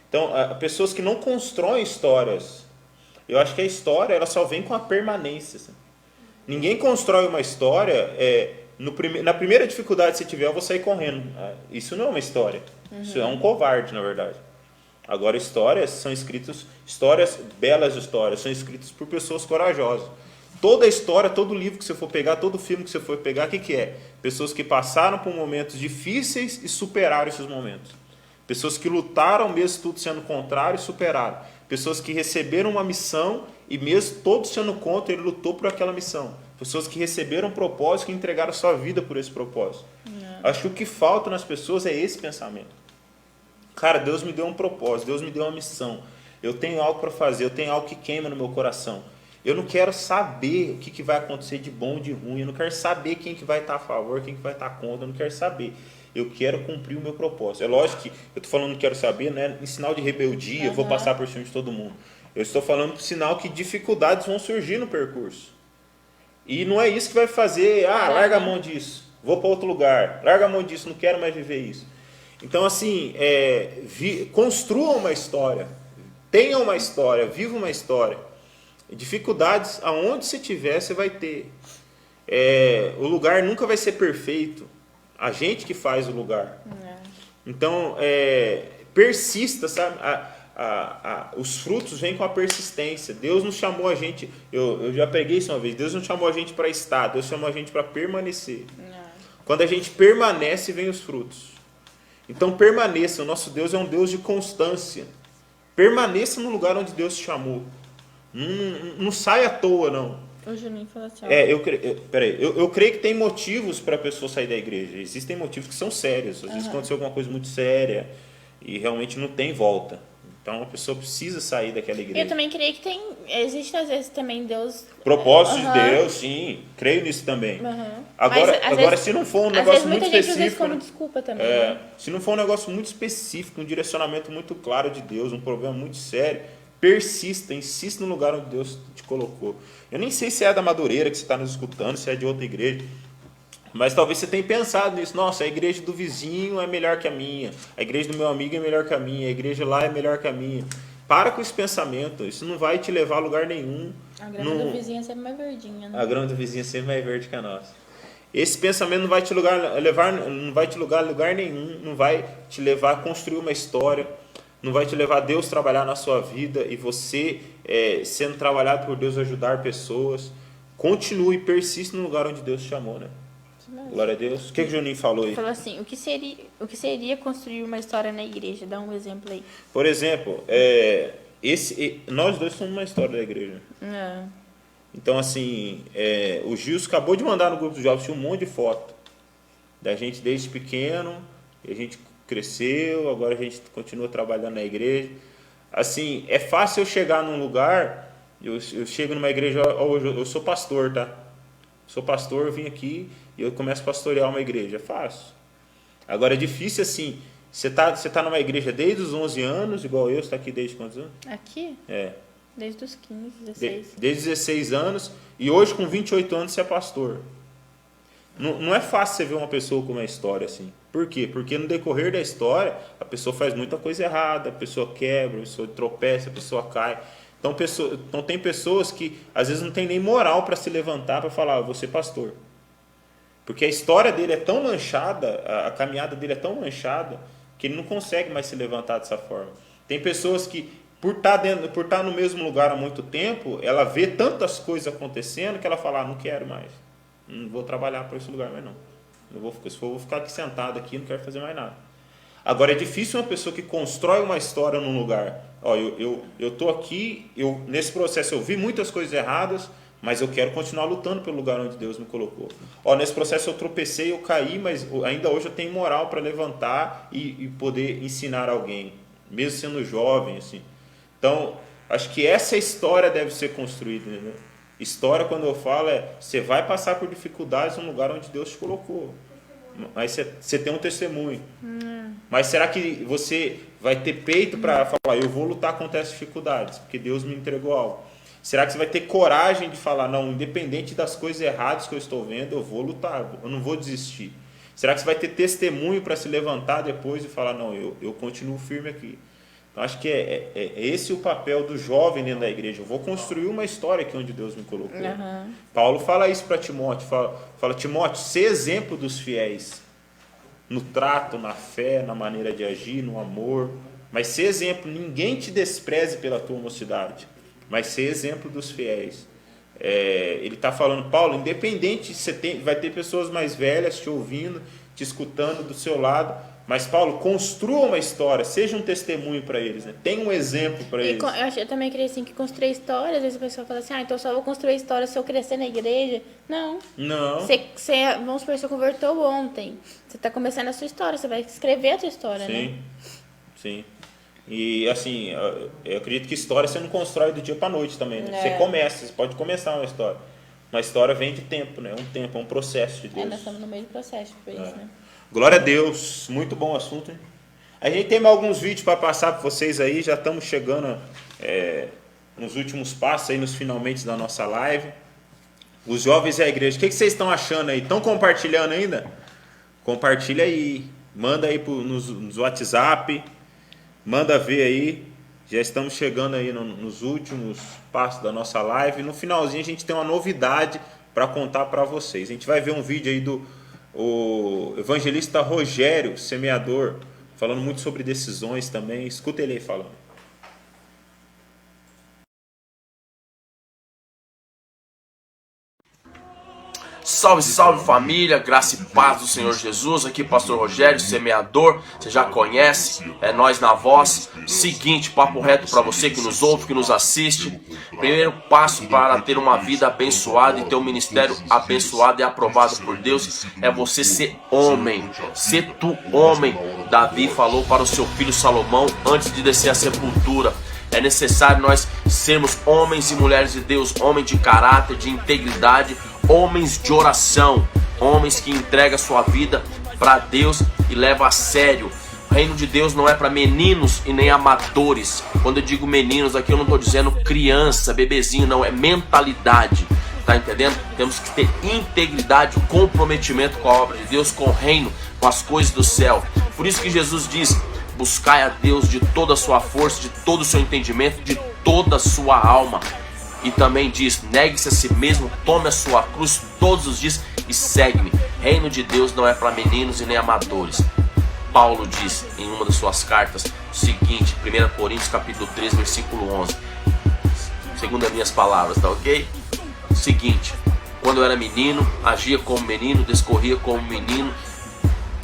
Então, pessoas que não constroem histórias, eu acho que a história ela só vem com a permanência. Assim. Ninguém constrói uma história, na primeira dificuldade que você tiver, eu vou sair correndo. Isso não é uma história. Isso é um covarde, na verdade. Agora, histórias são escritas, belas histórias, são escritas por pessoas corajosas. Toda história, todo livro que você for pegar, todo filme que você for pegar, o que é? Pessoas que passaram por momentos difíceis e superaram esses momentos. Pessoas que lutaram, mesmo tudo sendo contrário, e superaram. Pessoas que receberam uma missão e mesmo todos sendo contra, ele lutou por aquela missão. Pessoas que receberam um propósito e entregaram sua vida por esse propósito. Acho que o que falta nas pessoas é esse pensamento. Cara, Deus me deu um propósito, Deus me deu uma missão. Eu tenho algo para fazer, eu tenho algo que queima no meu coração. Eu não quero saber o que vai acontecer de bom ou de ruim. Eu não quero saber quem que vai estar a favor, quem que vai estar contra. Eu não quero saber. Eu quero cumprir o meu propósito. É lógico que eu estou falando que quero saber, não é em sinal de rebeldia, eu vou passar por cima de todo mundo. Eu estou falando por sinal que dificuldades vão surgir no percurso. E não é isso que vai fazer, larga a mão disso, vou para outro lugar. Larga a mão disso, não quero mais viver isso. Então, assim, construa uma história, tenha uma história, viva uma história. Dificuldades, aonde você tiver, você vai ter. O lugar nunca vai ser perfeito. A gente que faz o lugar. Então, persista, sabe? Os frutos vêm com a persistência. Deus não chamou a gente, eu já preguei isso uma vez, Deus não chamou a gente para estar, Deus chamou a gente para permanecer. Quando a gente permanece, vem os frutos. Então permaneça, o nosso Deus é um Deus de constância. Permaneça no lugar onde Deus te chamou. Não saia à toa, não. O Juninho falou assim, eu creio que tem motivos para a pessoa sair da igreja. Existem motivos que são sérios. Às vezes aconteceu alguma coisa muito séria e realmente não tem volta. Então a pessoa precisa sair daquela igreja. Eu também creio que existe às vezes também Deus... Propósito de Deus, sim. Creio nisso também. Agora se não for um negócio muito específico... Às vezes muita gente usa isso como desculpa também. Se não for um negócio muito específico, um direcionamento muito claro de Deus, um problema muito sério, persista, insista no lugar onde Deus te colocou. Eu nem sei se é da Madureira que você está nos escutando, se é de outra igreja. Mas talvez você tenha pensado nisso. Nossa, a igreja do vizinho é melhor que a minha. A igreja do meu amigo é melhor que a minha. A igreja lá é melhor que a minha. Para com esse pensamento. Isso não vai te levar a lugar nenhum. A grama do vizinho é sempre mais verdinha, né? A grama do vizinho é sempre mais verde que a nossa. Esse pensamento não vai te levar a lugar nenhum. Não vai te levar a construir uma história. Não vai te levar a Deus trabalhar na sua vida e você sendo trabalhado por Deus, ajudar pessoas. Continue e persista no lugar onde Deus te chamou, né? Glória a Deus. O que o Juninho falou aí? Falou assim, o que seria construir uma história na igreja? Dá um exemplo aí. Por exemplo, nós dois somos uma história da igreja. Então, assim, o Gilson acabou de mandar no grupo dos jovens, tinha um monte de foto da gente desde pequeno, e a gente cresceu, agora a gente continua trabalhando na igreja. Assim, é fácil eu chegar num lugar, eu chego numa igreja, hoje eu sou pastor, tá? Sou pastor, eu vim aqui e eu começo a pastorear uma igreja, é fácil. Agora é difícil assim, você tá numa igreja desde os 11 anos, igual eu, você tá aqui desde quantos anos? Aqui? Desde os 15, 16. Desde 16 anos, e hoje com 28 anos você é pastor. Não é fácil você ver uma pessoa com uma história assim. Por quê? Porque no decorrer da história, a pessoa faz muita coisa errada, a pessoa quebra, a pessoa tropeça, a pessoa cai. Então tem pessoas que às vezes não tem nem moral para se levantar para falar, eu vou ser pastor. Porque a história dele é tão manchada, a caminhada dele é tão manchada, que ele não consegue mais se levantar dessa forma. Tem pessoas que, por estar no mesmo lugar há muito tempo, ela vê tantas coisas acontecendo que ela fala, não quero mais. Não vou trabalhar para esse lugar mais não. Se for, vou ficar aqui sentado aqui, não quero fazer mais nada. Agora é difícil uma pessoa que constrói uma história num lugar. Eu tô aqui, nesse processo eu vi muitas coisas erradas, mas eu quero continuar lutando pelo lugar onde Deus me colocou. Nesse processo eu tropecei, eu caí, mas ainda hoje eu tenho moral para levantar e poder ensinar alguém, mesmo sendo jovem, assim. Então, acho que essa história deve ser construída, né? História, quando eu falo, você vai passar por dificuldades no lugar onde Deus te colocou. Mas você tem um testemunho. Mas será que você vai ter peito para falar, eu vou lutar contra essas dificuldades, porque Deus me entregou algo? Será que você vai ter coragem de falar, não, independente das coisas erradas que eu estou vendo, eu vou lutar, eu não vou desistir? Será que você vai ter testemunho para se levantar depois e falar, não, eu continuo firme aqui? Então, acho que é esse o papel do jovem dentro da igreja. Eu vou construir uma história aqui onde Deus me colocou. Paulo fala isso para Timóteo, fala, Timóteo, sê exemplo dos fiéis, no trato, na fé, na maneira de agir, no amor, mas sê exemplo, ninguém te despreze pela tua mocidade, mas ser exemplo dos fiéis. Ele está falando, Paulo, independente, vai ter pessoas mais velhas te ouvindo, te escutando do seu lado, mas Paulo, construa uma história, seja um testemunho para eles, né? Tenha um exemplo para eles. Eu também queria assim, que construir história, às vezes a pessoa fala assim, então só vou construir história se eu crescer na igreja. Não. Vamos supor, você converteu ontem, você está começando a sua história, você vai escrever a sua história, né? Sim. E assim, eu acredito que história você não constrói do dia para a noite também, né? Você pode começar uma história. Uma história vem de tempo, né? É um processo de Deus. Nós estamos no meio do processo por isso, né? Glória a Deus, muito bom assunto, hein? A gente tem mais alguns vídeos para passar para vocês aí, já estamos chegando nos últimos passos aí, nos finalmente da nossa live. Os jovens e a igreja, o que vocês estão achando aí? Estão compartilhando ainda? Compartilha aí, manda aí nos WhatsApp, manda ver aí. Já estamos chegando aí nos últimos passos da nossa live. No finalzinho a gente tem uma novidade para contar para vocês. A gente vai ver um vídeo aí o evangelista Rogério, semeador, falando muito sobre decisões também. Escuta ele aí falando. Salve, salve família, graça e paz do Senhor Jesus. Aqui pastor Rogério, semeador, você já conhece, é nós na voz. Seguinte, papo reto para você que nos ouve, que nos assiste. Primeiro passo para ter uma vida abençoada e ter um ministério abençoado e aprovado por Deus é você ser homem. Ser tu homem. Davi falou para o seu filho Salomão antes de descer à sepultura. É necessário nós sermos homens e mulheres de Deus, homens de caráter, de integridade, homens de oração, homens que entregam sua vida para Deus e levam a sério. O reino de Deus não é para meninos e nem amadores. Quando eu digo meninos aqui, eu não estou dizendo criança, bebezinho, não, é mentalidade. Tá entendendo? Temos que ter integridade, comprometimento com a obra de Deus, com o reino, com as coisas do céu. Por isso que Jesus diz: buscai a Deus de toda a sua força, de todo o seu entendimento, de toda a sua alma. E também diz: negue-se a si mesmo, tome a sua cruz todos os dias e segue-me. Reino de Deus não é para meninos e nem amadores. Paulo diz em uma das suas cartas o seguinte, 1 Coríntios capítulo 3, versículo 11: segundo as minhas palavras, tá ok? Seguinte, quando eu era menino, agia como menino, discorria como menino,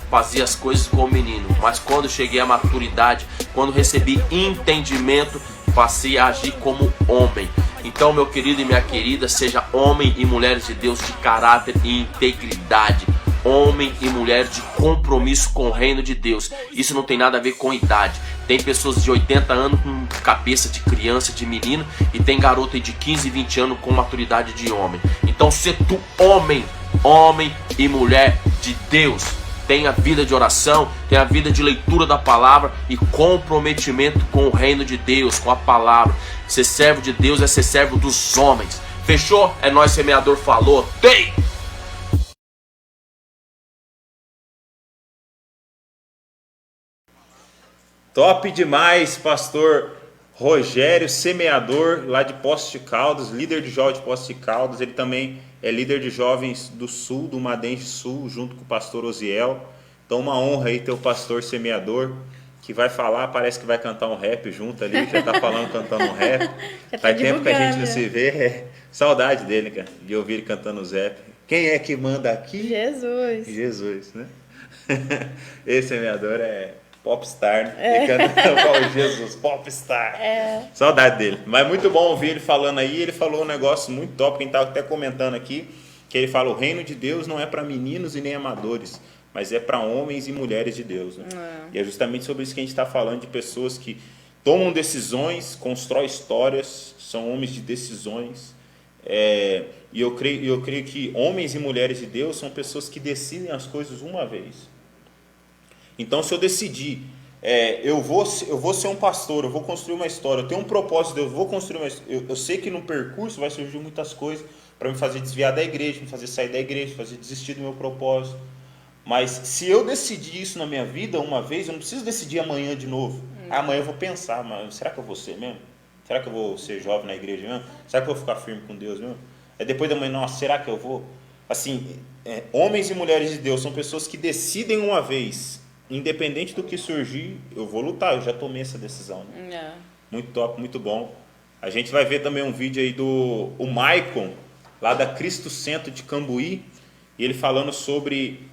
fazia as coisas como menino. Mas quando cheguei à maturidade, quando recebi entendimento, passei a agir como homem. Então, meu querido e minha querida, seja homem e mulheres de Deus de caráter e integridade. Homem e mulher de compromisso com o reino de Deus. Isso não tem nada a ver com idade. Tem pessoas de 80 anos com cabeça de criança, de menino, e tem garota de 15, 20 anos com maturidade de homem. Então, se tu homem e mulher de Deus, tenha vida de oração, tenha vida de leitura da palavra e comprometimento com o reino de Deus, com a palavra. Ser servo de Deus é ser servo dos homens. Fechou? É nóis, semeador falou. Tem! Top demais, pastor Rogério, semeador lá de Poços de Caldas, líder de jovens de Poços de Caldas. Ele também é líder de jovens do Sul, do Madense Sul, junto com o pastor Osiel. Então, uma honra aí ter o pastor semeador, que vai falar, parece que vai cantar um rap junto ali, já tá falando, cantando um rap. Faz tempo que a gente não se vê, saudade dele, cara, de ouvir ele cantando os rap. Quem é que manda aqui? Jesus. Jesus, né? Esse semeador é popstar, né? Ele canta Jesus, popstar. Saudade dele. Mas muito bom ouvir ele falando aí. Ele falou um negócio muito top, quem estava até comentando aqui, que ele fala: o reino de Deus não é para meninos e nem amadores, mas é para homens e mulheres de Deus, né? E é justamente sobre isso que a gente está falando, de pessoas que tomam decisões, constroem histórias, são homens de decisões. E eu creio que homens e mulheres de Deus são pessoas que decidem as coisas uma vez. Então, se eu decidir, eu vou ser um pastor, eu vou construir uma história, eu tenho um propósito, eu vou construir uma história. Eu sei que no percurso vai surgir muitas coisas para me fazer desviar da igreja, me fazer sair da igreja, me fazer desistir do meu propósito. Mas se eu decidir isso na minha vida uma vez, eu não preciso decidir amanhã de novo. Amanhã eu vou pensar, mas será que eu vou ser mesmo? Será que eu vou ser jovem na igreja mesmo? Será que eu vou ficar firme com Deus mesmo? Depois da manhã, nossa, será que eu vou? Assim, homens e mulheres de Deus são pessoas que decidem uma vez. Independente do que surgir, eu vou lutar, eu já tomei essa decisão, né? Muito top, muito bom. A gente vai ver também um vídeo aí do Maicon, lá da Cristo Centro de Cambuí, e ele falando sobre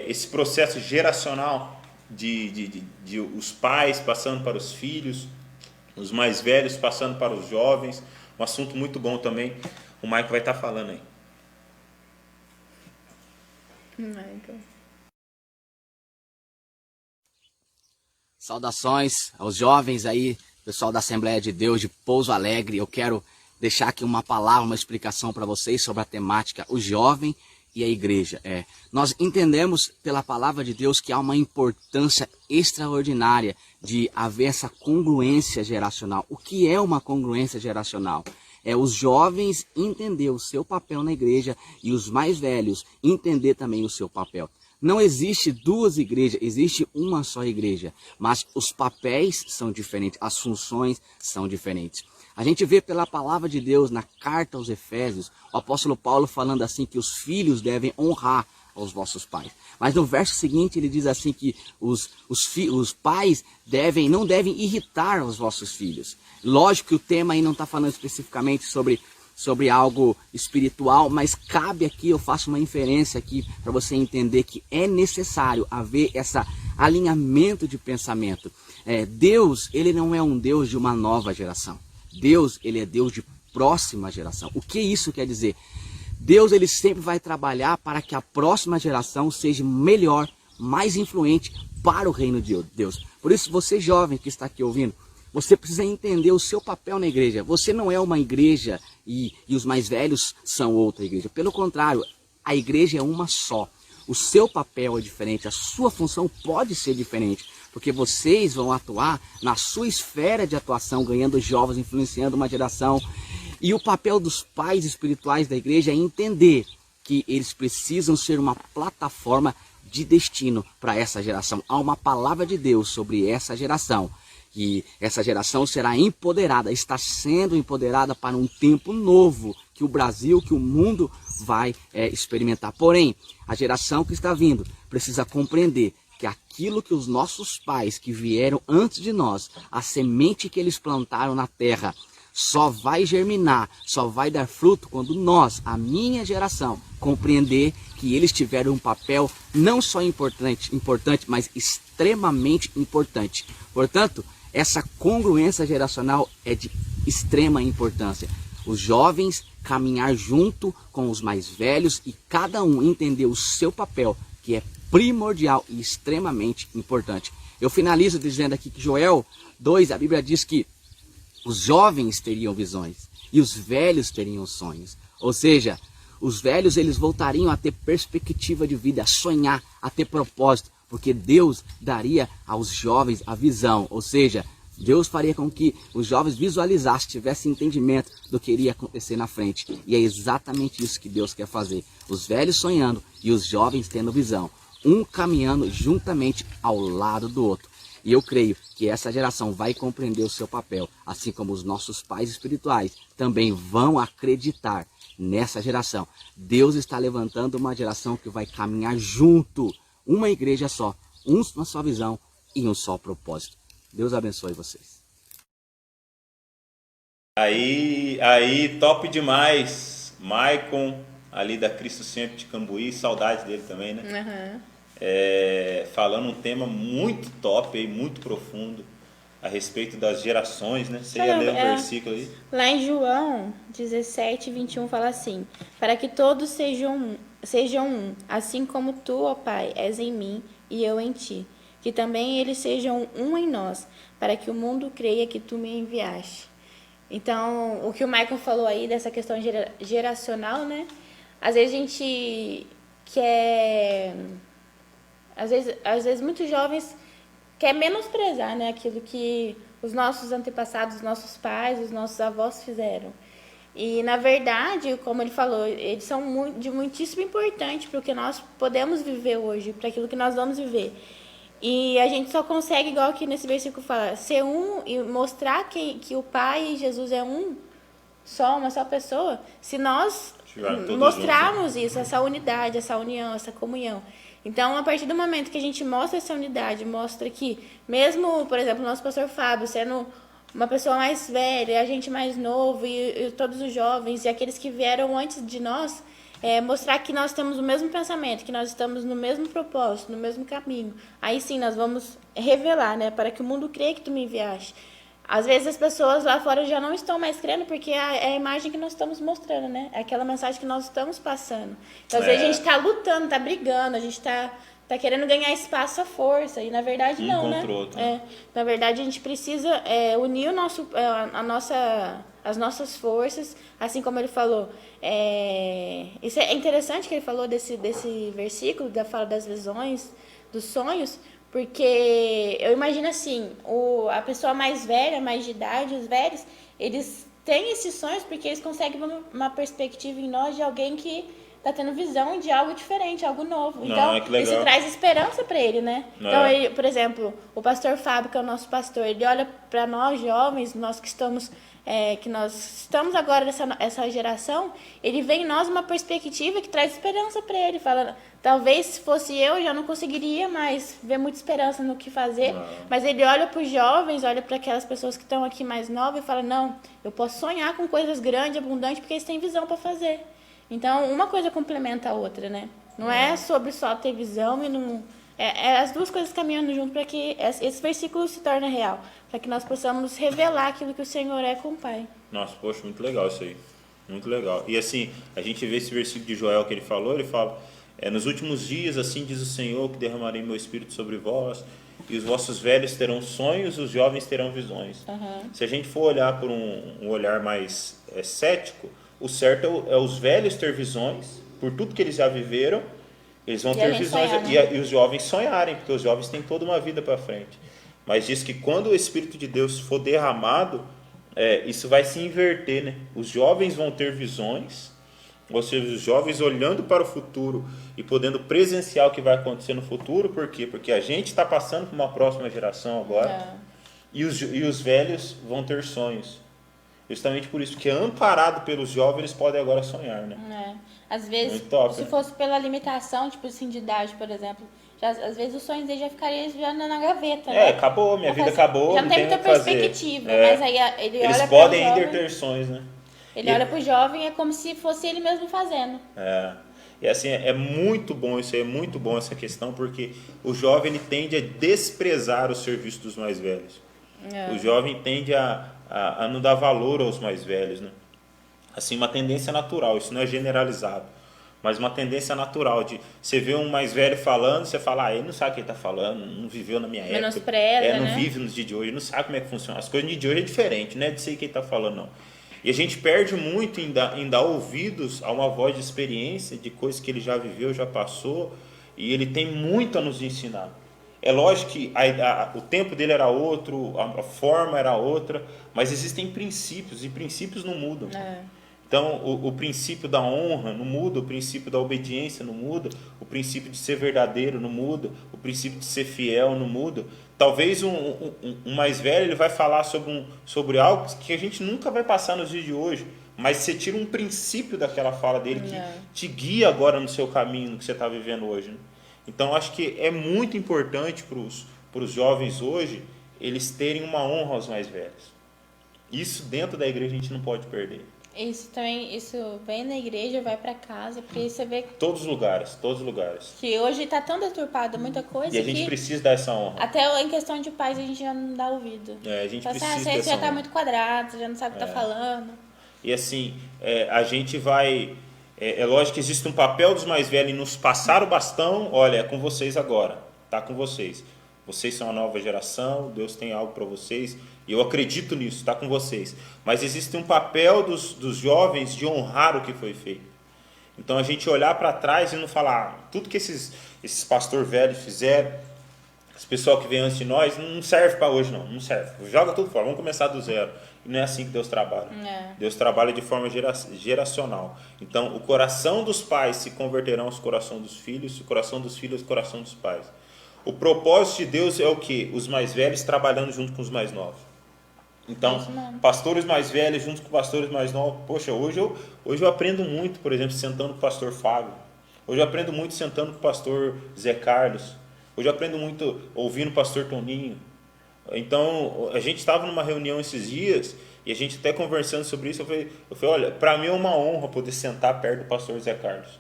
esse processo geracional de os pais passando para os filhos, os mais velhos passando para os jovens. Um assunto muito bom também. O Maicon vai estar falando aí. Michael. Saudações aos jovens aí, pessoal da Assembleia de Deus de Pouso Alegre. Eu quero deixar aqui uma palavra, uma explicação para vocês sobre a temática o jovem e a igreja. Nós entendemos pela palavra de Deus que há uma importância extraordinária de haver essa congruência geracional. O que é uma congruência geracional? É os jovens entender o seu papel na igreja e os mais velhos entender também o seu papel. Não existe duas igrejas, existe uma só igreja, mas os papéis são diferentes, as funções são diferentes. A gente vê pela palavra de Deus na carta aos Efésios, o apóstolo Paulo falando assim que os filhos devem honrar aos vossos pais. Mas no verso seguinte ele diz assim que os pais não devem irritar os vossos filhos. Lógico que o tema aí não está falando especificamente sobre algo espiritual, mas cabe aqui, eu faço uma inferência aqui para você entender que é necessário haver esse alinhamento de pensamento. Deus, ele não é um Deus de uma nova geração. Deus, ele é Deus de próxima geração. O que isso quer dizer? Deus, ele sempre vai trabalhar para que a próxima geração seja melhor, mais influente para o reino de Deus. Por isso, você jovem que está aqui ouvindo, você precisa entender o seu papel na igreja. Você não é uma igreja e os mais velhos são outra igreja. Pelo contrário, a igreja é uma só. O seu papel é diferente, a sua função pode ser diferente, porque vocês vão atuar na sua esfera de atuação, ganhando jovens, influenciando uma geração. E o papel dos pais espirituais da igreja é entender que eles precisam ser uma plataforma de destino para essa geração. Há uma palavra de Deus sobre essa geração. E essa geração será empoderada, está sendo empoderada para um tempo novo que o Brasil, que o mundo vai experimentar. Porém, a geração que está vindo precisa compreender que aquilo que os nossos pais que vieram antes de nós, a semente que eles plantaram na terra, só vai germinar, só vai dar fruto quando nós, a minha geração, compreender que eles tiveram um papel não só importante, mas extremamente importante. Portanto, essa congruência geracional é de extrema importância. Os jovens caminhar junto com os mais velhos e cada um entender o seu papel, que é primordial e extremamente importante. Eu finalizo dizendo aqui que Joel 2, a Bíblia diz que os jovens teriam visões e os velhos teriam sonhos. Ou seja, os velhos eles voltariam a ter perspectiva de vida, a sonhar, a ter propósito, porque Deus daria aos jovens a visão. Ou seja, Deus faria com que os jovens visualizassem, tivessem entendimento do que iria acontecer na frente. E é exatamente isso que Deus quer fazer. Os velhos sonhando e os jovens tendo visão. Um caminhando juntamente ao lado do outro. E eu creio que essa geração vai compreender o seu papel, assim como os nossos pais espirituais também vão acreditar nessa geração. Deus está levantando uma geração que vai caminhar junto, uma igreja só, uma só visão e um só propósito. Deus abençoe vocês. Aí, top demais. Maicon, ali da Cristo Sempre de Cambuí, saudade dele também, né? Falando um tema muito top, muito profundo, a respeito das gerações, né? Você ia ler um versículo aí? Lá em João 17, 21 fala assim: para que todos sejam um, assim como tu, ó Pai, és em mim e eu em ti. Que também eles sejam um em nós, para que o mundo creia que tu me enviaste. Então, o que o Michael falou aí dessa questão geracional, né? Às vezes a gente quer... Às vezes muitos jovens querem menosprezar, né, aquilo que os nossos antepassados, os nossos pais, os nossos avós fizeram. E, na verdade, como ele falou, eles são de muitíssimo importante para o que nós podemos viver hoje, para aquilo que nós vamos viver. E a gente só consegue, igual aqui nesse versículo fala, ser um e mostrar que o Pai e Jesus é um só, uma só pessoa, se nós mostrarmos isso, essa unidade, essa união, essa comunhão. Então, a partir do momento que a gente mostra essa unidade, mostra que, mesmo, por exemplo, o nosso pastor Fábio sendo uma pessoa mais velha, a gente mais novo, e todos os jovens, e aqueles que vieram antes de nós, mostrar que nós temos o mesmo pensamento, que nós estamos no mesmo propósito, no mesmo caminho. Aí sim, nós vamos revelar, né, para que o mundo creia que tu me enviaste. Às vezes as pessoas lá fora já não estão mais crendo porque é a imagem que nós estamos mostrando, né? É aquela mensagem que nós estamos passando. Então, às vezes a gente está lutando, está brigando, a gente está querendo ganhar espaço à força. E na verdade não, né? Na verdade a gente precisa unir as nossas forças, assim como ele falou. Isso é interessante que ele falou desse versículo, da fala das visões, dos sonhos. Porque eu imagino assim, a pessoa mais velha, mais de idade, os velhos, eles têm esses sonhos porque eles conseguem uma perspectiva em nós de alguém que está tendo visão de algo diferente, algo novo. Então, isso traz esperança para ele, né? Então, ele, por exemplo, o pastor Fábio, que é o nosso pastor, ele olha para nós jovens, nós que estamos agora nessa geração, ele vê em nós uma perspectiva que traz esperança para ele. Fala, talvez se fosse eu já não conseguiria mais ver muita esperança no que fazer, mas ele olha para os jovens, olha para aquelas pessoas que estão aqui mais novas e fala, não, eu posso sonhar com coisas grandes, abundantes, porque eles têm visão para fazer. Então, uma coisa complementa a outra, né? Não é sobre só ter visão e não... as duas coisas caminhando junto para que esse versículo se torne real, para que nós possamos revelar aquilo que o Senhor é com o Pai. Nossa, poxa, muito legal isso aí. Muito legal. E assim, a gente vê esse versículo de Joel que ele fala, nos últimos dias, assim diz o Senhor, que derramarei meu espírito sobre vós, e os vossos velhos terão sonhos, os jovens terão visões. Se a gente for olhar por um olhar mais cético, o certo é os velhos ter visões, por tudo que eles já viveram, eles vão ter visões, sonhar, né? E os jovens sonharem, porque os jovens têm toda uma vida para frente. Mas diz que quando o Espírito de Deus for derramado, isso vai se inverter, né? Os jovens vão ter visões, ou seja, os jovens olhando para o futuro e podendo presenciar o que vai acontecer no futuro. Por quê? Porque a gente está passando por uma próxima geração agora, e os velhos vão ter sonhos. Justamente por isso, que amparado pelos jovens, eles podem agora sonhar, né? Às vezes, se fosse pela limitação, tipo assim, de idade, por exemplo, às vezes os sonhos dele já ficariam já na gaveta, É, né? acabou, minha vida Fala assim, acabou, já não tem tenho muita o que fazer. perspectiva, É. mas aí ele Eles olha podem para o ainda jovem, ter sonhos, né? ele E- olha pro jovem, é como se fosse ele mesmo fazendo. É. E assim, é muito bom isso aí, é muito bom essa questão, porque o jovem ele tende a desprezar o serviço dos mais velhos. O jovem tende a não dar valor aos mais velhos, né? Assim, uma tendência natural, isso não é generalizado, mas uma tendência natural de você ver um mais velho falando, você fala, ah, ele não sabe o que ele está falando, não viveu na minha época, Menospreza, não né? vive nos dias de hoje, não sabe como é que funciona. As coisas de hoje é diferente, não é de sei que ele está falando, não. E a gente perde muito em dar ouvidos a uma voz de experiência, de coisas que ele já viveu, já passou, e ele tem muito a nos ensinar. É lógico que o tempo dele era outro, a forma era outra, mas existem princípios, e princípios não mudam. Então, o princípio da honra não muda, o princípio da obediência não muda, o princípio de ser verdadeiro não muda, o princípio de ser fiel não muda. Talvez um mais velho ele vai falar sobre algo que a gente nunca vai passar nos dias de hoje, mas você tira um princípio daquela fala dele que te guia agora no seu caminho, no que você está vivendo hoje, né? Então, acho que é muito importante para os jovens hoje eles terem uma honra aos mais velhos. Isso dentro da igreja a gente não pode perder. Isso também, isso vem na igreja, vai pra casa, porque você vê Todos os lugares, todos os lugares. que hoje tá tão deturpada muita coisa E a gente que precisa dar essa honra. até em questão de pais a gente já não dá ouvido. A gente Fala assim, precisa você dessa já tá honra. muito quadrado, você já não sabe o que tá falando. E assim, a gente vai... É lógico que existe um papel dos mais velhos em nos passar o bastão. Olha, é com vocês agora, tá com vocês. Vocês são a nova geração, Deus tem algo para vocês, e eu acredito nisso, está com vocês. Mas existe um papel dos jovens de honrar o que foi feito. Então a gente olhar para trás e não falar, tudo que esses pastor velhos fizeram, esse pessoal que veio antes de nós, não serve para hoje não serve. Joga tudo fora, vamos começar do zero. E não é assim que Deus trabalha. Deus trabalha de forma geracional. Então o coração dos pais se converterão aos coração dos filhos, o coração dos filhos ao coração dos pais. O propósito de Deus é o quê? Os mais velhos trabalhando junto com os mais novos. Então, pastores mais velhos junto com pastores mais novos. Poxa, hoje eu aprendo muito, por exemplo, sentando com o pastor Fábio. Hoje eu aprendo muito sentando com o pastor Zé Carlos. Hoje eu aprendo muito ouvindo o pastor Toninho. Então, a gente estava numa reunião esses dias e a gente até conversando sobre isso. Eu falei olha, para mim é uma honra poder sentar perto do pastor Zé Carlos.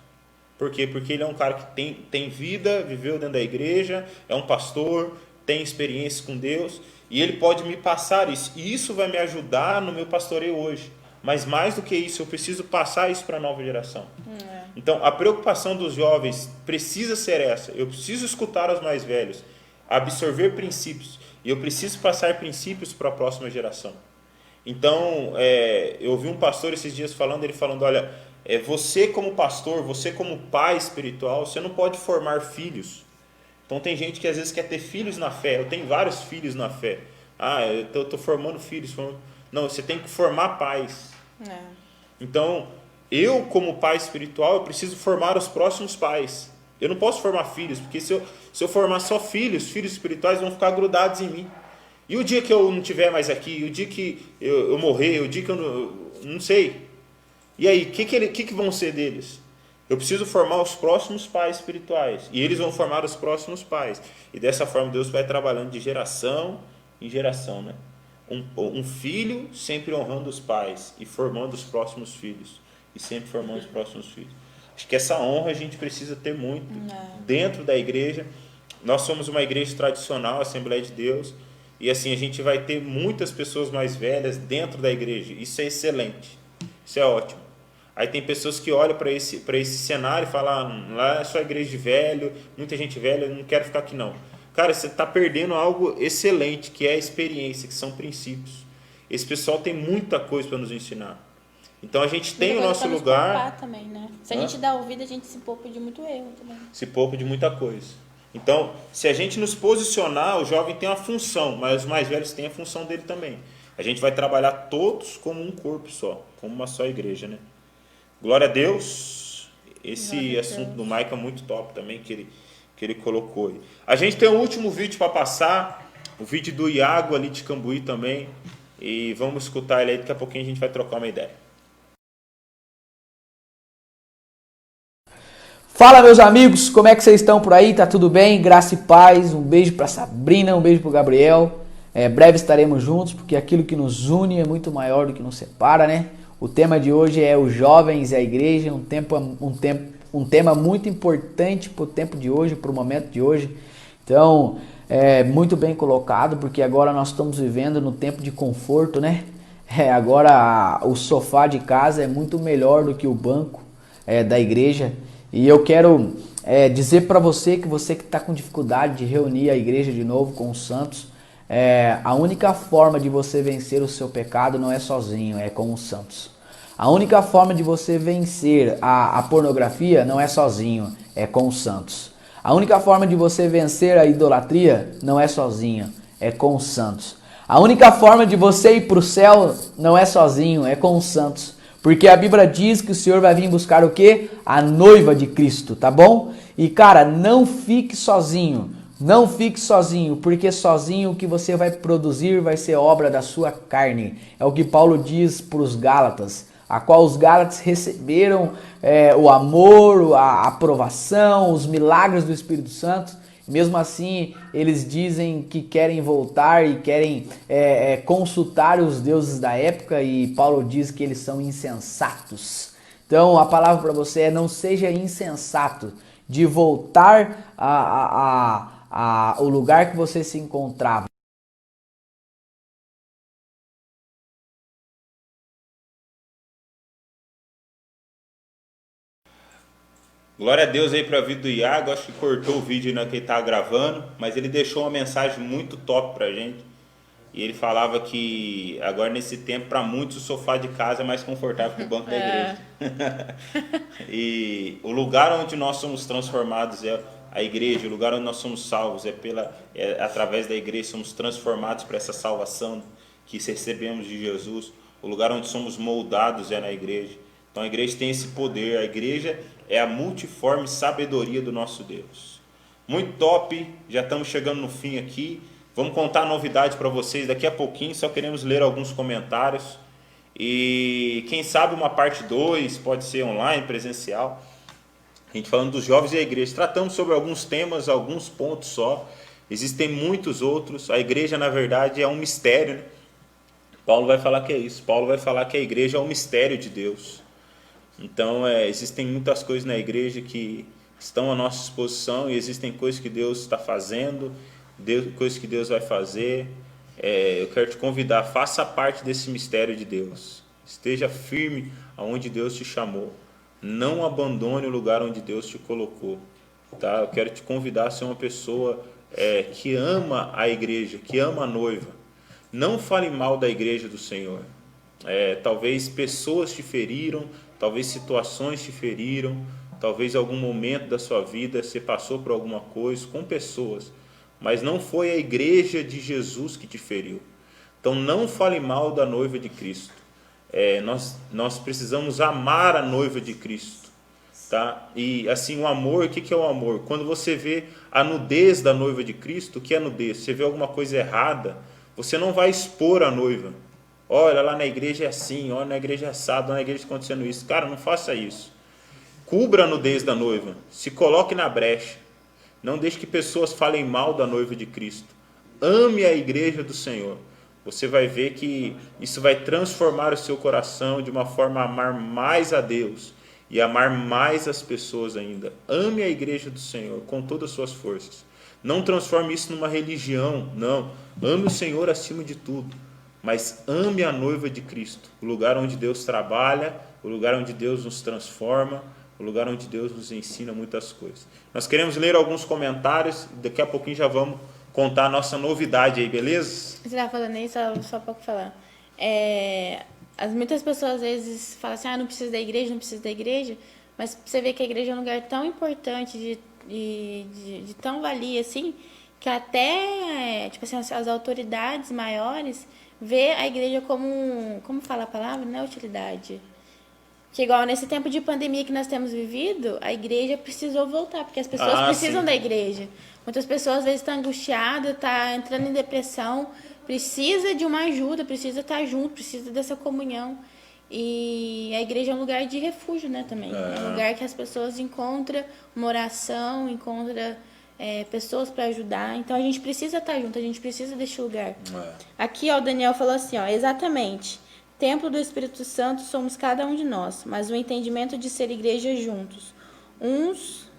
Por quê? Porque ele é um cara que tem vida, viveu dentro da igreja, é um pastor, tem experiência com Deus, e ele pode me passar isso. E isso vai me ajudar no meu pastoreio hoje. Mas mais do que isso, eu preciso passar isso para a nova geração. Então, a preocupação dos jovens precisa ser essa. Eu preciso escutar os mais velhos, absorver princípios, e eu preciso passar princípios para a próxima geração. Então, eu ouvi um pastor esses dias ele falando, olha, você como pastor, você como pai espiritual, você não pode formar filhos. Então tem gente que às vezes quer ter filhos na fé. Eu tenho vários filhos na fé. Eu estou formando filhos. Não, você tem que formar pais. Então, eu como pai espiritual, eu preciso formar os próximos pais. Eu não posso formar filhos, porque se eu formar só filhos espirituais vão ficar grudados em mim. E o dia que eu não estiver mais aqui, o dia que eu morrer, o dia que eu não sei. E aí, o que vão ser deles? Eu preciso formar os próximos pais espirituais. E eles vão formar os próximos pais. E dessa forma Deus vai trabalhando de geração em geração, né? Um filho sempre honrando os pais e formando os próximos filhos. E sempre formando os próximos filhos. Acho que essa honra a gente precisa ter muito dentro da igreja. Nós somos uma igreja tradicional, Assembleia de Deus. E assim, a gente vai ter muitas pessoas mais velhas dentro da igreja. Isso é excelente. Isso é ótimo. Aí tem pessoas que olham para esse cenário e falam, lá é só igreja de velho, muita gente velha, eu não quero ficar aqui não. Cara, você está perdendo algo excelente, que é a experiência, que são princípios. Esse pessoal tem muita coisa para nos ensinar. Então a gente tem o nosso lugar. Também, né? Se a gente dá ouvido, a gente se poupa de muito erro também. Se poupa de muita coisa. Então, se a gente nos posicionar, o jovem tem uma função, mas os mais velhos têm a função dele também. A gente vai trabalhar todos como um corpo só, como uma só igreja, né? Glória a Deus. Esse assunto do Maica é muito top também, que ele colocou aí. A gente tem um último vídeo para passar, o vídeo do Iago ali de Cambuí também, e vamos escutar ele aí, daqui a pouquinho a gente vai trocar uma ideia. Fala, meus amigos, como é que vocês estão por aí? Tá tudo bem? Graça e paz. Um beijo pra Sabrina, um beijo pro Gabriel. Breve estaremos juntos, porque aquilo que nos une é muito maior do que nos separa, né? O tema de hoje é os jovens e a igreja, um tema muito importante pro tempo de hoje, pro momento de hoje. Então, muito bem colocado, porque agora nós estamos vivendo no tempo de conforto, né? Agora o sofá de casa é muito melhor do que o banco da igreja. E eu quero dizer para você que está com dificuldade de reunir a igreja de novo com os santos, a única forma de você vencer o seu pecado não é sozinho, é com os santos. A única forma de você vencer a pornografia não é sozinho, é com os santos. A única forma de você vencer a idolatria não é sozinho, é com os santos. A única forma de você ir para o céu não é sozinho, é com os santos. Porque a Bíblia diz que o Senhor vai vir buscar o quê? A noiva de Cristo, tá bom? E cara, não fique sozinho. Não fique sozinho, porque sozinho o que você vai produzir vai ser obra da sua carne. É o que Paulo diz para os Gálatas, a qual os Gálatas receberam o amor, a aprovação, os milagres do Espírito Santo. Mesmo assim, eles dizem que querem voltar e querem consultar os deuses da época, e Paulo diz que eles são insensatos. Então, a palavra para você é: não seja insensato de voltar ao lugar que você se encontrava. Glória a Deus aí para a vida do Iago. Acho que cortou o vídeo que ele estava gravando, mas ele deixou uma mensagem muito top para a gente. E ele falava que agora nesse tempo, para muitos, o sofá de casa é mais confortável que o banco da igreja. E o lugar onde nós somos transformados é a igreja, o lugar onde nós somos salvos através da igreja, somos transformados para essa salvação que recebemos de Jesus. O lugar onde somos moldados é na igreja. Então a igreja tem esse poder, a igreja é a multiforme sabedoria do nosso Deus. Muito top, já estamos chegando no fim aqui. Vamos contar a novidade para vocês daqui a pouquinho, só queremos ler alguns comentários. E quem sabe uma parte 2, pode ser online, presencial. A gente falando dos jovens e a igreja. Tratamos sobre alguns temas, alguns pontos só. Existem muitos outros. A igreja, na verdade, é um mistério, né? Paulo vai falar que é isso. Paulo vai falar que a igreja é um mistério de Deus. Então, existem muitas coisas na igreja que estão à nossa disposição, e existem coisas que Deus está fazendo, coisas que Deus vai fazer. Eu quero te convidar, faça parte desse mistério de Deus. Esteja firme aonde Deus te chamou. Não abandone o lugar onde Deus te colocou. Tá? Eu quero te convidar a ser uma pessoa que ama a igreja, que ama a noiva. Não fale mal da igreja do Senhor. Talvez pessoas te feriram, talvez situações te feriram, talvez algum momento da sua vida você passou por alguma coisa com pessoas, mas não foi a igreja de Jesus que te feriu. Então não fale mal da noiva de Cristo. Nós precisamos amar a noiva de Cristo. Tá? E assim, o amor, o que é o amor? Quando você vê a nudez da noiva de Cristo, o que é nudez? Você vê alguma coisa errada, você não vai expor a noiva. Olha, lá na igreja é assim, olha, na igreja é assado, lá na igreja está acontecendo isso. Cara, não faça isso. Cubra a nudez da noiva, se coloque na brecha. Não deixe que pessoas falem mal da noiva de Cristo. Ame a igreja do Senhor. Você vai ver que isso vai transformar o seu coração de uma forma a amar mais a Deus e amar mais as pessoas ainda. Ame a igreja do Senhor com todas as suas forças. Não transforme isso numa religião, não. Ame o Senhor acima de tudo. Mas ame a noiva de Cristo, o lugar onde Deus trabalha, o lugar onde Deus nos transforma, o lugar onde Deus nos ensina muitas coisas. Nós queremos ler alguns comentários, daqui a pouquinho já vamos contar a nossa novidade aí, beleza? Você estava falando aí, só pouco falar. Muitas pessoas às vezes falam assim, não precisa da igreja, não precisa da igreja, mas você vê que a igreja é um lugar tão importante, de tão valia assim, que até tipo assim, as autoridades maiores vê a igreja como fala a palavra, não é utilidade. Que igual nesse tempo de pandemia que nós temos vivido, a igreja precisou voltar, porque as pessoas precisam da igreja. Muitas pessoas às vezes estão angustiadas, estão entrando em depressão, precisa de uma ajuda, precisa estar junto, precisa dessa comunhão. E a igreja é um lugar de refúgio, né, também. É um lugar que as pessoas encontram uma oração, encontram pessoas para ajudar. Então a gente precisa estar junto, a gente precisa deste lugar. Aqui, ó, o Daniel falou assim, ó, exatamente. Templo do Espírito Santo somos cada um de nós, mas o entendimento de ser igreja juntos, uns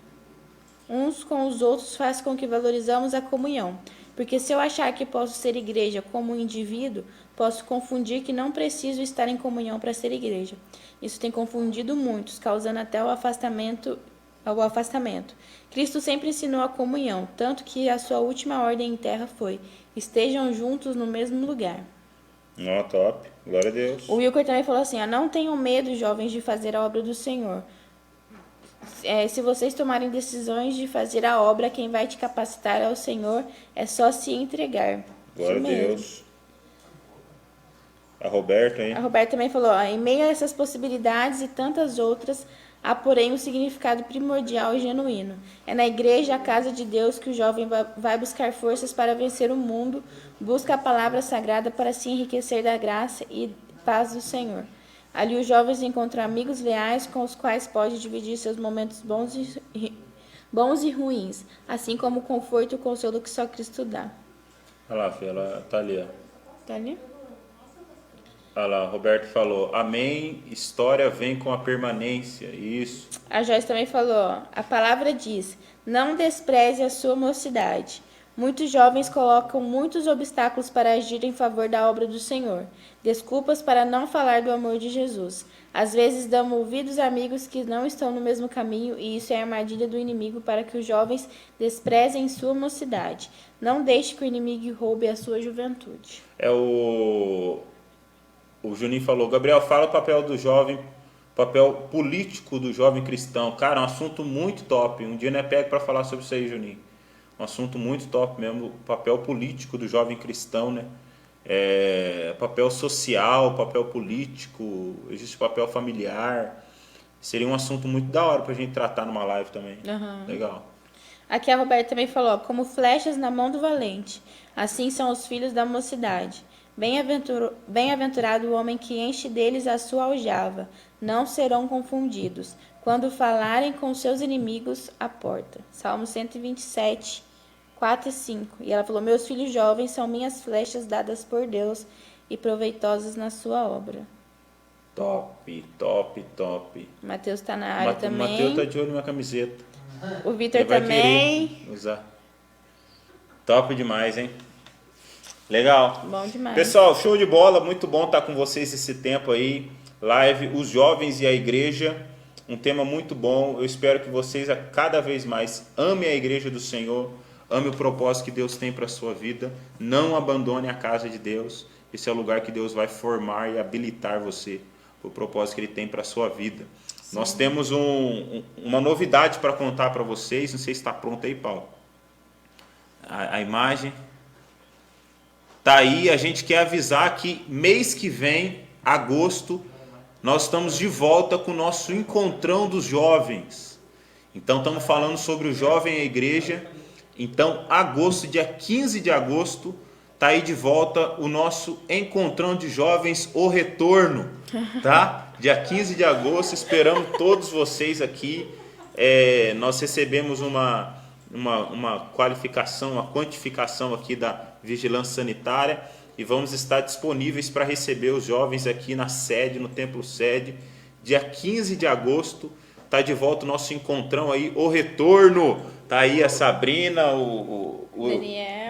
com os outros, faz com que valorizamos a comunhão. Porque se eu achar que posso ser igreja como um indivíduo, posso confundir que não preciso estar em comunhão para ser igreja. Isso tem confundido muitos, causando até o afastamento. Cristo sempre ensinou a comunhão, tanto que a sua última ordem em terra foi: estejam juntos no mesmo lugar. Ó, top. Glória a Deus. O Wilker também falou assim, ó, não tenham medo, jovens, de fazer a obra do Senhor. Se vocês tomarem decisões de fazer a obra, quem vai te capacitar é o Senhor, é só se entregar. Glória a Deus. A Roberta, hein? A Roberta também falou, ó, em meio a essas possibilidades e tantas outras, há porém um significado primordial e genuíno. É na igreja, a casa de Deus, que o jovem vai buscar forças para vencer o mundo, busca a palavra sagrada para se enriquecer da graça e paz do Senhor. Ali os jovens encontram amigos leais com os quais pode dividir seus momentos bons e ruins, assim como o conforto e o consolo que só Cristo dá. Olha lá, filha, ela tá ali, ó. Tá ali? Olha lá, o Roberto falou, amém, história vem com a permanência, isso. A Joyce também falou, ó, a palavra diz, não despreze a sua mocidade. Muitos jovens colocam muitos obstáculos para agir em favor da obra do Senhor. Desculpas para não falar do amor de Jesus. Às vezes damos ouvidos a amigos que não estão no mesmo caminho e isso é a armadilha do inimigo para que os jovens desprezem sua mocidade. Não deixe que o inimigo roube a sua juventude. O Juninho falou, Gabriel, fala o papel do jovem, papel político do jovem cristão. Cara, é um assunto muito top. Um dia não é pego para falar sobre isso aí, Juninho. Um assunto muito top mesmo, o papel político do jovem cristão, né? Papel social, papel político, existe papel familiar. Seria um assunto muito da hora pra gente tratar numa live também. Legal. Aqui a Roberta também falou, como flechas na mão do valente, assim são os filhos da mocidade. Bem-aventurado o homem que enche deles a sua aljava, não serão confundidos. Quando falarem com seus inimigos, a porta. Salmo 127, 4 e 5. E ela falou, meus filhos jovens são minhas flechas dadas por Deus e proveitosas na sua obra. Top, top, top. Mateus tá na área também. Mateus tá de olho na camiseta. O Vitor também. Usar. Top demais, hein? Legal. Bom demais. Pessoal, show de bola. Muito bom estar com vocês esse tempo aí. Live, os jovens e a igreja. Um tema muito bom. Eu espero que vocês cada vez mais amem a igreja do Senhor. Ame o propósito que Deus tem para a sua vida. Não abandone a casa de Deus. Esse é o lugar que Deus vai formar e habilitar você para o propósito que Ele tem para a sua vida. Sim. Nós temos uma novidade para contar para vocês. Não sei se está pronto aí, Paulo. A imagem está aí. A gente quer avisar que mês que vem, agosto, nós estamos de volta com o nosso encontrão dos jovens. Então estamos falando sobre o jovem e a igreja. Então, agosto, dia 15 de agosto, está aí de volta o nosso encontrão de jovens, o retorno, tá? Dia 15 de agosto, esperamos todos vocês aqui. Nós recebemos uma qualificação, uma quantificação aqui da vigilância sanitária e vamos estar disponíveis para receber os jovens aqui na sede, no templo sede. Dia 15 de agosto, está de volta o nosso encontrão aí, o retorno. Tá aí a Sabrina, o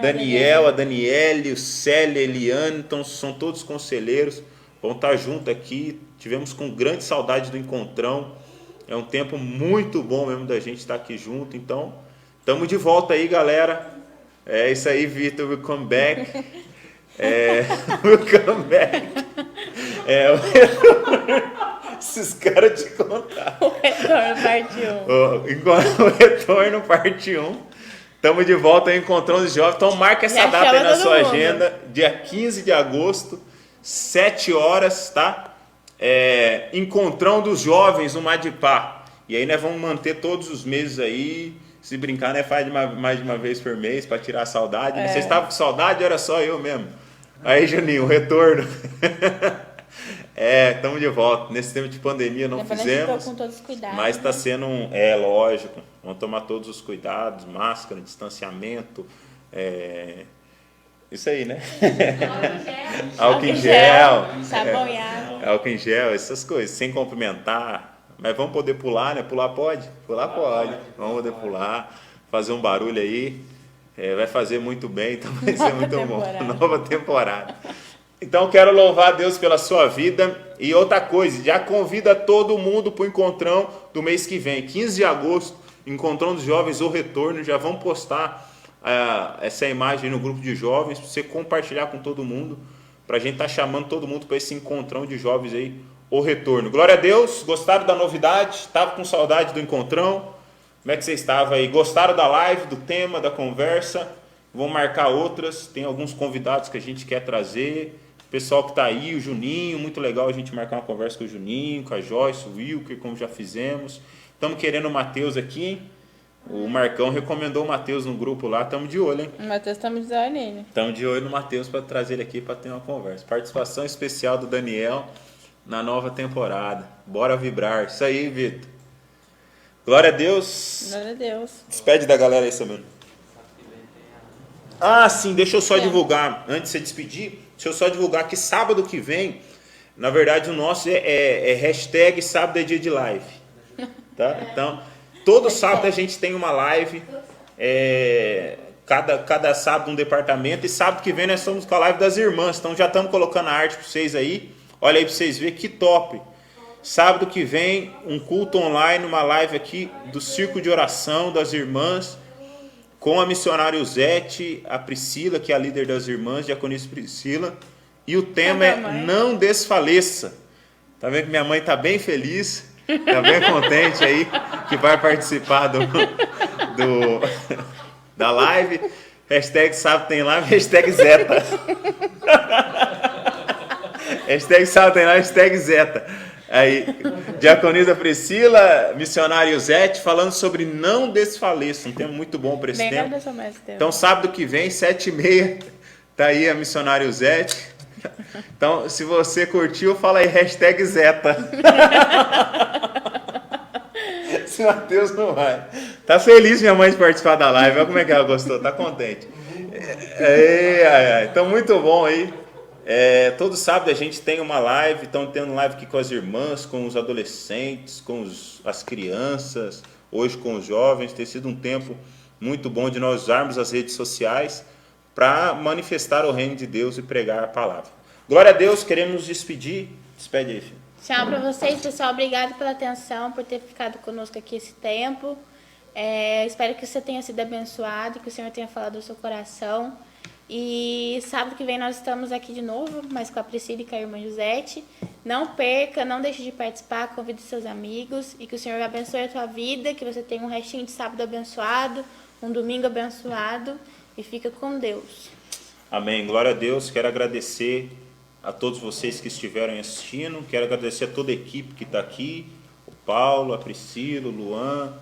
Daniel, a Daniele, o Célia, a Eliane, então são todos conselheiros, vão estar juntos aqui. Tivemos com grande saudade do encontrão. É um tempo muito bom mesmo da gente estar aqui junto. Então, estamos de volta aí, galera. É isso aí, Vitor, we'll come back. We'll come back. Esses caras te contaram. O retorno, parte 1. O retorno, parte 1. Estamos de volta aí, encontrando os jovens. Então marca essa data aí na sua agenda. Dia 15 de agosto, 7 horas, tá? Encontrão dos jovens no Madipá. E aí nós vamos manter todos os meses aí. Se brincar, né? Faz mais de uma vez por mês para tirar a saudade. Vocês estavam com saudade? Era só eu mesmo. Aí, Juninho, o retorno. Estamos de volta. Nesse tempo de pandemia não Lembrando fizemos, com todos os cuidados, mas está né? sendo lógico. Vamos tomar todos os cuidados, máscara, distanciamento, isso aí, né? Álcool em gel, sabão e água. álcool em gel, essas coisas, sem cumprimentar. Mas vamos poder pular, né? Pular pode? Pular pode. Vamos poder pular, fazer um barulho aí. Vai fazer muito bem, então vai ser muito bom. Nova temporada. Então quero louvar a Deus pela sua vida. E outra coisa, já convida todo mundo para o encontrão do mês que vem, 15 de agosto, Encontrão dos Jovens, o retorno. Já vamos postar essa imagem no grupo de jovens, para você compartilhar com todo mundo, para a gente estar chamando todo mundo para esse encontrão de jovens aí, o retorno. Glória a Deus. Gostaram da novidade? Estava com saudade do encontrão? Como é que você estava aí? Gostaram da live, do tema, da conversa? Vamos marcar outras. Tem alguns convidados que a gente quer trazer. O pessoal que está aí, o Juninho, muito legal a gente marcar uma conversa com o Juninho, com a Joyce, o Wilker, como já fizemos. Estamos querendo o Matheus aqui. O Marcão recomendou o Matheus no grupo lá. Estamos de olho, hein? O Matheus, estamos de olho nele. Estamos de olho no Matheus para trazer ele aqui para ter uma conversa. Participação especial do Daniel na nova temporada. Bora vibrar. Isso aí, Vitor. Glória a Deus. Glória a Deus. Despede da galera aí, Samuel. Sim, deixa eu só divulgar. Antes de você despedir, deixa eu só divulgar que sábado que vem, na verdade o nosso é hashtag sábado é dia de live. Tá? Então, todo sábado a gente tem uma live. Cada sábado um departamento. E sábado que vem nós estamos com a live das irmãs. Então já estamos colocando a arte para vocês aí. Olha aí para vocês verem que top. Sábado que vem, um culto online, uma live aqui do Círculo de Oração das Irmãs, com a missionária Uzete, a Priscila, que é a líder das irmãs, diaconisa Priscila. E o tema é Não Desfaleça. Tá vendo que minha mãe está bem feliz, está bem contente aí, que vai participar da live. Hashtag sábado tem live, hashtag Zeta. Hashtag sábado tem live, hashtag Zeta. Aí, diaconisa Priscila, missionário Zete, falando sobre não desfaleça. Um tema muito bom para esse tempo. Então, sábado que vem, 7h30, tá aí a missionário Zete. Então, se você curtiu, fala aí, hashtag Zeta. Se Matheus não vai. Tá feliz minha mãe de participar da live. Olha como é que ela gostou, tá contente. Então, muito bom aí. Todo sábado a gente tem uma live, estamos tendo live aqui com as irmãs, com os adolescentes, com as crianças, hoje com os jovens. Tem sido um tempo muito bom de nós usarmos as redes sociais para manifestar o reino de Deus e pregar a palavra. Glória a Deus, queremos nos despedir. Despede aí, filho. Tchau para vocês, pessoal. Obrigado pela atenção, por ter ficado conosco aqui esse tempo. Espero que você tenha sido abençoado, que o Senhor tenha falado do seu coração. E sábado que vem nós estamos aqui de novo, mas com a Priscila e com a irmã Josete. Não perca, não deixe de participar, convide seus amigos e que o Senhor abençoe a tua vida, que você tenha um restinho de sábado abençoado, um domingo abençoado e fica com Deus. Amém. Glória a Deus. Quero agradecer a todos vocês que estiveram assistindo. Quero agradecer a toda a equipe que está aqui. O Paulo, a Priscila, o Luan.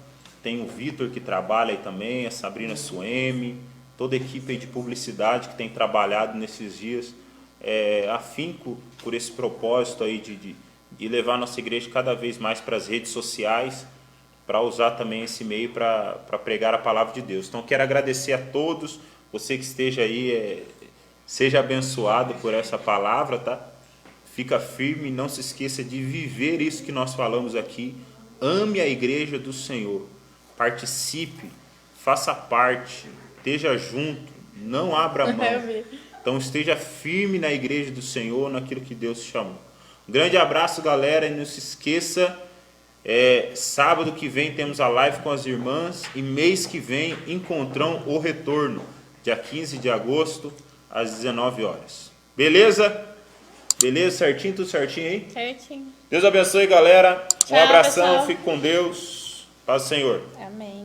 Tem o Vitor que trabalha aí também, a Sabrina Suemi. Toda a equipe aí de publicidade que tem trabalhado nesses dias afinco por esse propósito aí de levar a nossa igreja cada vez mais para as redes sociais, para usar também esse meio para pregar a palavra de Deus. Então quero agradecer a todos, você que esteja aí, seja abençoado por essa palavra, tá? Fica firme, não se esqueça de viver isso que nós falamos aqui. Ame a igreja do Senhor, participe, faça parte, esteja junto, não abra mão. Então esteja firme na igreja do Senhor, naquilo que Deus chamou. Um grande abraço, galera, e não se esqueça, sábado que vem temos a live com as irmãs e mês que vem encontrão o retorno, dia 15 de agosto, às 19 horas. Beleza? Beleza? Certinho? Tudo certinho aí? Certinho. Deus abençoe, galera. Tchau, um abração, pessoal. Fique com Deus. Paz do Senhor. Amém.